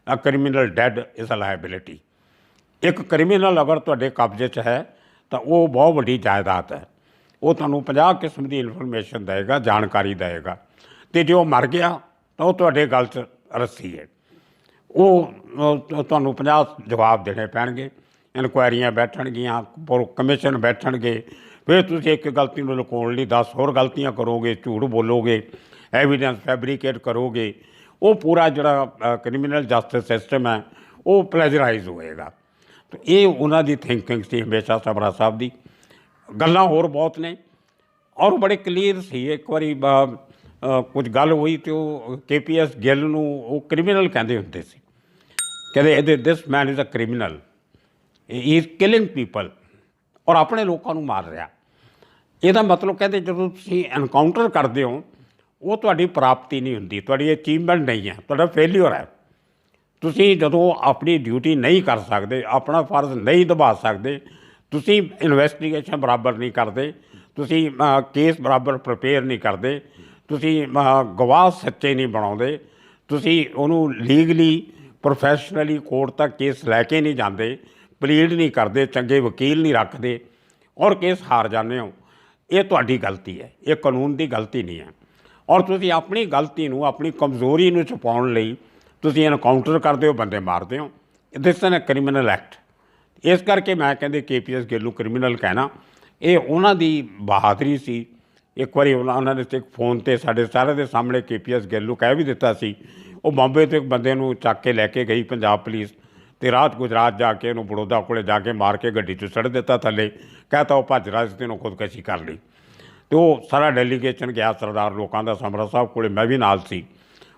a criminal dead is a liability. ਇੱਕ ਕ੍ਰਿਮੀਨਲ ਅਗਰ ਤੁਹਾਡੇ ਕਬਜ਼ੇ 'ਚ ਹੈ ਤਾਂ ਉਹ ਬਹੁਤ ਵੱਡੀ ਜਾਇਦਾਦ ਹੈ। ਉਹ ਤੁਹਾਨੂੰ 50 ਕਿਸਮ ਦੀ ਇਨਫੋਰਮੇਸ਼ਨ ਦੇਵੇਗਾ, ਜਾਣਕਾਰੀ ਦੇਵੇਗਾ, ਅਤੇ ਜੇ ਉਹ ਮਰ ਗਿਆ ਤਾਂ ਉਹ ਤੁਹਾਡੇ ਗਲ 'ਚ ਰੱਸੀ ਹੈ। ਉਹ ਤੁਹਾਨੂੰ 50 ਜਵਾਬ ਦੇਣੇ ਪੈਣਗੇ, ਇਨਕੁਆਇਰੀਆਂ ਬੈਠਣਗੀਆਂ, ਕਮਿਸ਼ਨ ਬੈਠਣਗੇ, ਫਿਰ ਤੁਸੀਂ ਇੱਕ ਗਲਤੀ ਨੂੰ ਲੁਕਾਉਣ ਲਈ 10 ਹੋਰ ਗਲਤੀਆਂ ਕਰੋਗੇ, ਝੂਠ ਬੋਲੋਗੇ, ਐਵੀਡੈਂਸ ਫੈਬਰੀਕੇਟ ਕਰੋਗੇ। ਉਹ ਪੂਰਾ ਜਿਹੜਾ ਕ੍ਰਿਮੀਨਲ ਜਸਟਿਸ ਸਿਸਟਮ ਹੈ ਉਹ ਪਲੈਜਰਾਈਜ਼ ਹੋਏਗਾ। ਅਤੇ ਇਹ ਉਹਨਾਂ ਦੀ ਥਿੰਕਿੰਗ ਸੀ ਹਮੇਸ਼ਾ ਸਮਰਾ ਸਾਹਿਬ ਦੀ। ਗੱਲਾਂ ਹੋਰ ਬਹੁਤ ਨੇ ਔਰ ਬੜੇ ਕਲੀਅਰ ਸੀ। ਇੱਕ ਵਾਰੀ ਕੁਝ ਗੱਲ ਹੋਈ ਅਤੇ ਉਹ KPS ਗਿੱਲ ਨੂੰ ਉਹ ਕ੍ਰਿਮੀਨਲ ਕਹਿੰਦੇ ਹੁੰਦੇ ਸੀ। ਕਹਿੰਦੇ this man is a criminal, he is killing people, ਔਰ ਆਪਣੇ ਲੋਕਾਂ ਨੂੰ ਮਾਰ ਰਿਹਾ। ਇਹਦਾ ਮਤਲਬ ਕਹਿੰਦੇ ਜਦੋਂ ਤੁਸੀਂ ਐਨਕਾਊਂਟਰ ਕਰਦੇ ਹੋ ਉਹ ਤੁਹਾਡੀ ਪ੍ਰਾਪਤੀ ਨਹੀਂ ਹੁੰਦੀ, ਤੁਹਾਡੀ ਅਚੀਵਮੈਂਟ ਨਹੀਂ ਹੈ, ਤੁਹਾਡਾ ਫੇਲਿਅਰ ਹੈ। ਤੁਸੀਂ ਜਦੋਂ ਆਪਣੀ ਡਿਊਟੀ ਨਹੀਂ ਕਰ ਸਕਦੇ, ਆਪਣਾ ਫਰਜ਼ ਨਹੀਂ ਨਿਭਾ ਸਕਦੇ, ਤੁਸੀਂ ਇਨਵੈਸਟੀਗੇਸ਼ਨ ਬਰਾਬਰ ਨਹੀਂ ਕਰਦੇ, ਤੁਸੀਂ ਕੇਸ ਬਰਾਬਰ ਪ੍ਰਪੇਅਰ ਨਹੀਂ ਕਰਦੇ, ਤੁਸੀਂ ਗਵਾਹ ਸੱਚੇ ਨਹੀਂ ਬਣਾਉਂਦੇ, ਤੁਸੀਂ ਉਹਨੂੰ ਲੀਗਲੀ ਪ੍ਰੋਫੈਸ਼ਨਲੀ ਕੋਰਟ ਤੱਕ ਕੇਸ ਲੈ ਕੇ ਨਹੀਂ ਜਾਂਦੇ, ਪਲੀਡ ਨਹੀਂ ਕਰਦੇ, ਚੰਗੇ ਵਕੀਲ ਨਹੀਂ ਰੱਖਦੇ ਔਰ ਕੇਸ ਹਾਰ ਜਾਂਦੇ ਹੋ, ਇਹ ਤੁਹਾਡੀ ਗਲਤੀ ਹੈ, ਇਹ ਕਾਨੂੰਨ ਦੀ ਗਲਤੀ ਨਹੀਂ ਹੈ। ਔਰ ਤੁਸੀਂ ਆਪਣੀ ਗਲਤੀ ਨੂੰ, ਆਪਣੀ ਕਮਜ਼ੋਰੀ ਨੂੰ ਛੁਪਾਉਣ ਲਈ ਤੁਸੀਂ ਐਨਕਾਊਂਟਰ ਕਰਦੇ ਹੋ, ਬੰਦੇ ਮਾਰਦੇ ਹੋ। This is a criminal act. ਇਸ ਕਰਕੇ ਮੈਂ ਕਹਿੰਦੇ KPS ਗਿੱਲ ਨੂੰ ਕ੍ਰਿਮੀਨਲ ਕਹਿਣਾ ਇਹ ਉਹਨਾਂ ਦੀ ਬਹਾਦਰੀ ਸੀ, ਇੱਕ ਵਾਰੀ ਉਹਨਾਂ ਨੇ ਇੱਕ ਫੋਨ 'ਤੇ ਸਾਡੇ ਸਾਰਿਆਂ ਦੇ ਸਾਹਮਣੇ KPS ਗਿੱਲ ਨੂੰ ਕਹਿ ਵੀ ਦਿੱਤਾ ਸੀ। ਉਹ ਬੰਬੇ ਤੋਂ ਇੱਕ ਬੰਦੇ ਨੂੰ ਚੱਕ ਕੇ ਲੈ ਕੇ ਗਈ ਪੰਜਾਬ ਪੁਲਿਸ, ਅਤੇ ਰਾਤ ਗੁਜਰਾਤ ਜਾ ਕੇ ਉਹਨੂੰ ਬੜੌਦਾ ਕੋਲ ਜਾ ਕੇ ਮਾਰ ਕੇ ਗੱਡੀ 'ਚੋਂ ਸੁੱਟ ਦਿੱਤਾ ਥੱਲੇ, ਕਹਿਤਾ ਉਹ ਭੱਜ ਰਿਹਾ ਸੀ ਅਤੇ ਉਹਨੂੰ ਖੁਦਕੁਸ਼ੀ ਕਰ ਲਈ। ਅਤੇ ਉਹ ਸਾਰਾ ਡੈਲੀਗੇਸ਼ਨ ਗਿਆ ਸਰਦਾਰ ਲੋਕਾਂ ਦਾ ਸਮਰਾ ਸਾਹਿਬ ਕੋਲ, ਮੈਂ ਵੀ ਨਾਲ ਸੀ।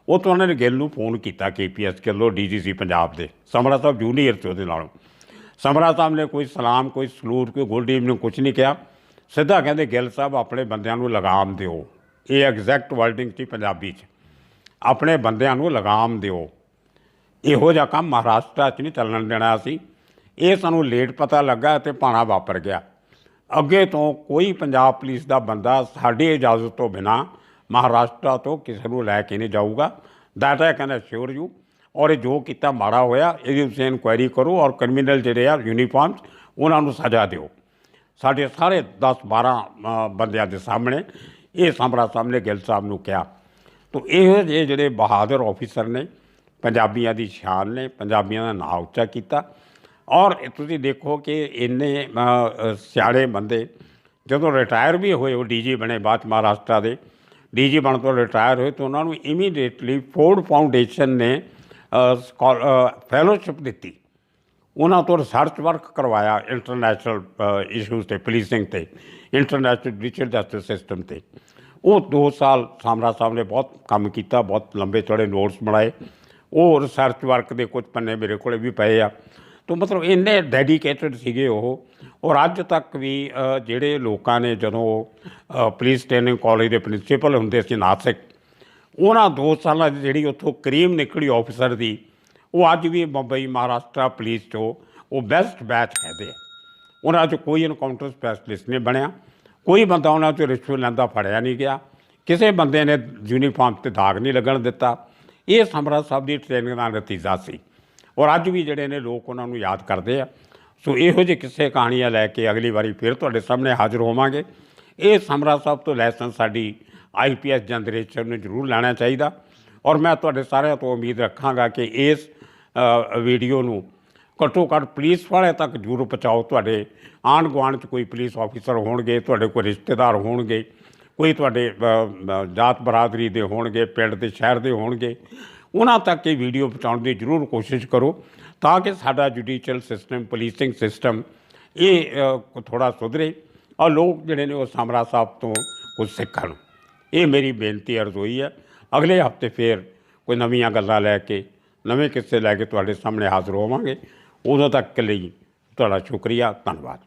ਉਹ ਤੋਂ ਉਹਨਾਂ ਨੇ ਗਿੱਲ ਨੂੰ ਫੋਨ ਕੀਤਾ, KPS ਗਿੱਲ DGC ਪੰਜਾਬ ਦੇ, ਸਮਰਾ ਸਾਹਿਬ ਜੂਨੀਅਰ ਸੀ ਉਹਦੇ ਨਾਲੋਂ। ਸਮਰਾ ਸਾਹਿਬ ਨੇ ਕੋਈ ਸਲਾਮ, ਕੋਈ ਸਲੂਟ, ਕੋਈ ਗੁੱਡ ਈਵਨਿੰਗ ਕੁਛ ਨਹੀਂ ਕਿਹਾ, ਸਿੱਧਾ ਕਹਿੰਦੇ ਗਿੱਲ ਸਾਹਿਬ ਆਪਣੇ ਬੰਦਿਆਂ ਨੂੰ ਲਗਾਮ ਦਿਓ। ਇਹ ਐਗਜ਼ੈਕਟ ਵਰਡਿੰਗ ਸੀ ਪੰਜਾਬੀ 'ਚ, ਆਪਣੇ ਬੰਦਿਆਂ ਨੂੰ ਲਗਾਮ ਦਿਓ। ਇਹੋ ਜਿਹਾ ਕੰਮ ਮਹਾਰਾਸ਼ਟਰ 'ਚ ਨਹੀਂ ਚੱਲਣ ਦੇਣਾ ਸੀ। ਇਹ ਸਾਨੂੰ ਲੇਟ ਪਤਾ ਲੱਗਾ ਅਤੇ ਭਾਣਾ ਵਾਪਰ ਗਿਆ। ਅੱਗੇ ਤੋਂ ਕੋਈ ਪੰਜਾਬ ਪੁਲਿਸ ਦਾ ਬੰਦਾ ਸਾਡੀ ਇਜਾਜ਼ਤ ਤੋਂ ਬਿਨਾਂ ਮਹਾਰਾਸ਼ਟਰ ਤੋਂ ਕਿਸੇ ਨੂੰ ਲੈ ਕੇ ਨਹੀਂ ਜਾਊਗਾ। That I can assure you. ਔਰ ਇਹ ਜੋ ਕੀਤਾ ਮਾੜਾ ਹੋਇਆ, ਇਹਦੀ ਤੁਸੀਂ ਇਨਕੁਆਇਰੀ ਕਰੋ, ਔਰ ਕ੍ਰਿਮੀਨਲ ਜਿਹੜੇ ਆ ਯੂਨੀਫਾਰਮ 'ਚ ਉਹਨਾਂ ਨੂੰ ਸਜ਼ਾ ਦਿਓ। ਸਾਡੇ ਸਾਰੇ 10-12 ਬੰਦਿਆਂ ਦੇ ਸਾਹਮਣੇ ਇਹ ਸਮਰਾ ਸਾਹਿਬ ਨੇ ਗਿੱਲ ਸਾਹਿਬ ਨੂੰ ਕਿਹਾ। ਤਾਂ ਇਹੋ ਜਿਹੇ ਜਿਹੜੇ ਬਹਾਦਰ ਆਫਿਸਰ ਨੇ, ਪੰਜਾਬੀਆਂ ਦੀ ਸ਼ਾਨ ਨੇ, ਪੰਜਾਬੀਆਂ ਦਾ ਨਾਂ ਉੱਚਾ ਕੀਤਾ। ਔਰ ਤੁਸੀਂ ਦੇਖੋ ਕਿ ਇੰਨੇ ਸਿਆਣੇ ਬੰਦੇ ਜਦੋਂ ਰਿਟਾਇਰ ਵੀ ਹੋਏ, ਉਹ DG ਬਣੇ ਬਾਅਦ 'ਚ ਮਹਾਰਾਸ਼ਟਰ ਦੇ DG ਬਣਨ ਤੋਂ ਰਿਟਾਇਰ ਹੋਏ, ਤਾਂ ਉਹਨਾਂ ਨੂੰ ਇਮੀਡੀਏਟਲੀ ਫੋਰਡ ਫਾਊਂਡੇਸ਼ਨ ਨੇ ਫੈਲੋਸ਼ਿਪ ਦਿੱਤੀ। ਉਹਨਾਂ ਤੋਂ ਰਿਸਰਚ ਵਰਕ ਕਰਵਾਇਆ ਇੰਟਰਨੈਸ਼ਨਲ ਇਸ਼ੂਜ਼ 'ਤੇ, ਪੁਲਿਸਿੰਗ 'ਤੇ, ਇੰਟਰਨੈਸ਼ਨਲ ਜੁਡੀਸ਼ੀਅਲ ਜਸਟਿਸ ਸਿਸਟਮ 'ਤੇ। ਉਹ 2 ਸਾਲ ਸਮਰਾ ਸਾਹਿਬ ਨੇ ਬਹੁਤ ਕੰਮ ਕੀਤਾ, ਬਹੁਤ ਲੰਬੇ ਚੌੜੇ ਨੋਟਸ ਬਣਾਏ। ਉਹ ਰਿਸਰਚ ਵਰਕ ਦੇ ਕੁਝ ਪੰਨੇ ਮੇਰੇ ਕੋਲ ਵੀ ਪਏ ਆ। ਤਾਂ ਮਤਲਬ ਇੰਨੇ ਡੈਡੀਕੇਟਡ ਸੀਗੇ ਉਹ। ਔਰ ਅੱਜ ਤੱਕ ਵੀ ਜਿਹੜੇ ਲੋਕਾਂ ਨੇ, ਜਦੋਂ ਪੁਲਿਸ ਟ੍ਰੇਨਿੰਗ ਕਾਲਜ ਦੇ ਪ੍ਰਿੰਸੀਪਲ ਹੁੰਦੇ ਸੀ ਨਾਸਿਕ, ਉਹਨਾਂ 2 ਸਾਲਾਂ ਦੀ ਜਿਹੜੀ ਉੱਥੋਂ ਕਰੀਮ ਨਿਕਲੀ ਆਫਿਸਰ ਦੀ, ਉਹ ਅੱਜ ਵੀ ਮੁੰਬਈ ਮਹਾਰਾਸ਼ਟਰ ਪੁਲਿਸ 'ਚੋਂ ਉਹ ਬੈਸਟ ਬੈਚ ਕਹਿੰਦੇ ਆ। ਉਹਨਾਂ 'ਚ ਕੋਈ ਐਨਕਾਊਂਟਰ ਸਪੈਸ਼ਲਿਸਟ ਨਹੀਂ ਬਣਿਆ, ਕੋਈ ਬੰਦਾ ਉਹਨਾਂ 'ਚੋਂ ਰਿਸ਼ਵਤ ਲੈਂਦਾ ਫੜਿਆ ਨਹੀਂ ਗਿਆ, ਕਿਸੇ ਬੰਦੇ ਨੇ ਯੂਨੀਫਾਰਮ 'ਤੇ ਦਾਗ ਨਹੀਂ ਲੱਗਣ ਦਿੱਤਾ। ਇਹ ਸਮਰਾ ਸਾਹਿਬ ਦੀ ਟ੍ਰੇਨਿੰਗ ਦਾ ਨਤੀਜਾ ਸੀ। ਔਰ ਅੱਜ ਵੀ ਜਿਹੜੇ ਨੇ ਲੋਕ ਉਹਨਾਂ ਨੂੰ ਯਾਦ ਕਰਦੇ ਆ। ਸੋ ਇਹੋ ਜਿਹੇ ਕਿਸੇ ਕਹਾਣੀਆਂ ਲੈ ਕੇ ਅਗਲੀ ਵਾਰੀ ਫਿਰ ਤੁਹਾਡੇ ਸਾਹਮਣੇ ਹਾਜ਼ਰ ਹੋਵਾਂਗੇ। ਇਹ ਸਮਰਾ ਸਾਹਿਬ ਤੋਂ ਲੈਸਨ ਸਾਡੀ IPS ਜਨਰੇਸ਼ਨ ਨੂੰ ਜ਼ਰੂਰ ਲੈਣਾ ਚਾਹੀਦਾ। ਔਰ ਮੈਂ ਤੁਹਾਡੇ ਸਾਰਿਆਂ ਤੋਂ ਉਮੀਦ ਰੱਖਾਂਗਾ ਕਿ ਇਸ ਵੀਡੀਓ ਨੂੰ ਘੱਟੋ ਘੱਟ ਪੁਲਿਸ ਵਾਲੇ ਤੱਕ ਜ਼ਰੂਰ ਪਹੁੰਚਾਓ। ਤੁਹਾਡੇ ਆਂਢ ਗੁਆਂਢ 'ਚ ਕੋਈ ਪੁਲਿਸ ਆਫਿਸਰ ਹੋਣਗੇ, ਤੁਹਾਡੇ ਕੋਈ ਰਿਸ਼ਤੇਦਾਰ ਹੋਣਗੇ, ਕੋਈ ਤੁਹਾਡੇ ਜਾਤ ਬਰਾਦਰੀ ਦੇ ਹੋਣਗੇ, ਪਿੰਡ ਦੇ ਸ਼ਹਿਰ ਦੇ ਹੋਣਗੇ, ਉਹਨਾਂ ਤੱਕ ਇਹ ਵੀਡੀਓ ਪਹੁੰਚਾਉਣ ਦੀ ਜ਼ਰੂਰ ਕੋਸ਼ਿਸ਼ ਕਰੋ, ਤਾਂ ਕਿ ਸਾਡਾ ਜੁਡੀਸ਼ੀਅਲ ਸਿਸਟਮ, ਪੁਲਿਸਿੰਗ ਸਿਸਟਮ ਇਹ ਥੋੜ੍ਹਾ ਸੁਧਰੇ ਔਰ ਲੋਕ ਜਿਹੜੇ ਨੇ ਉਹ ਸਮਰਾ ਸਾਹਿਬ ਤੋਂ ਕੁਝ ਸਿੱਖਣ। ਇਹ ਮੇਰੀ ਬੇਨਤੀ ਅਰਜ਼ੋਈ ਹੈ। ਅਗਲੇ ਹਫ਼ਤੇ ਫਿਰ ਕੋਈ ਨਵੀਆਂ ਗੱਲਾਂ ਲੈ ਕੇ, ਨਵੇਂ ਕਿੱਸੇ ਲੈ ਕੇ ਤੁਹਾਡੇ ਸਾਹਮਣੇ ਹਾਜ਼ਰ ਹੋਵਾਂਗੇ। ਉਦੋਂ ਤੱਕ ਲਈ ਤੁਹਾਡਾ ਸ਼ੁਕਰੀਆ, ਧੰਨਵਾਦ।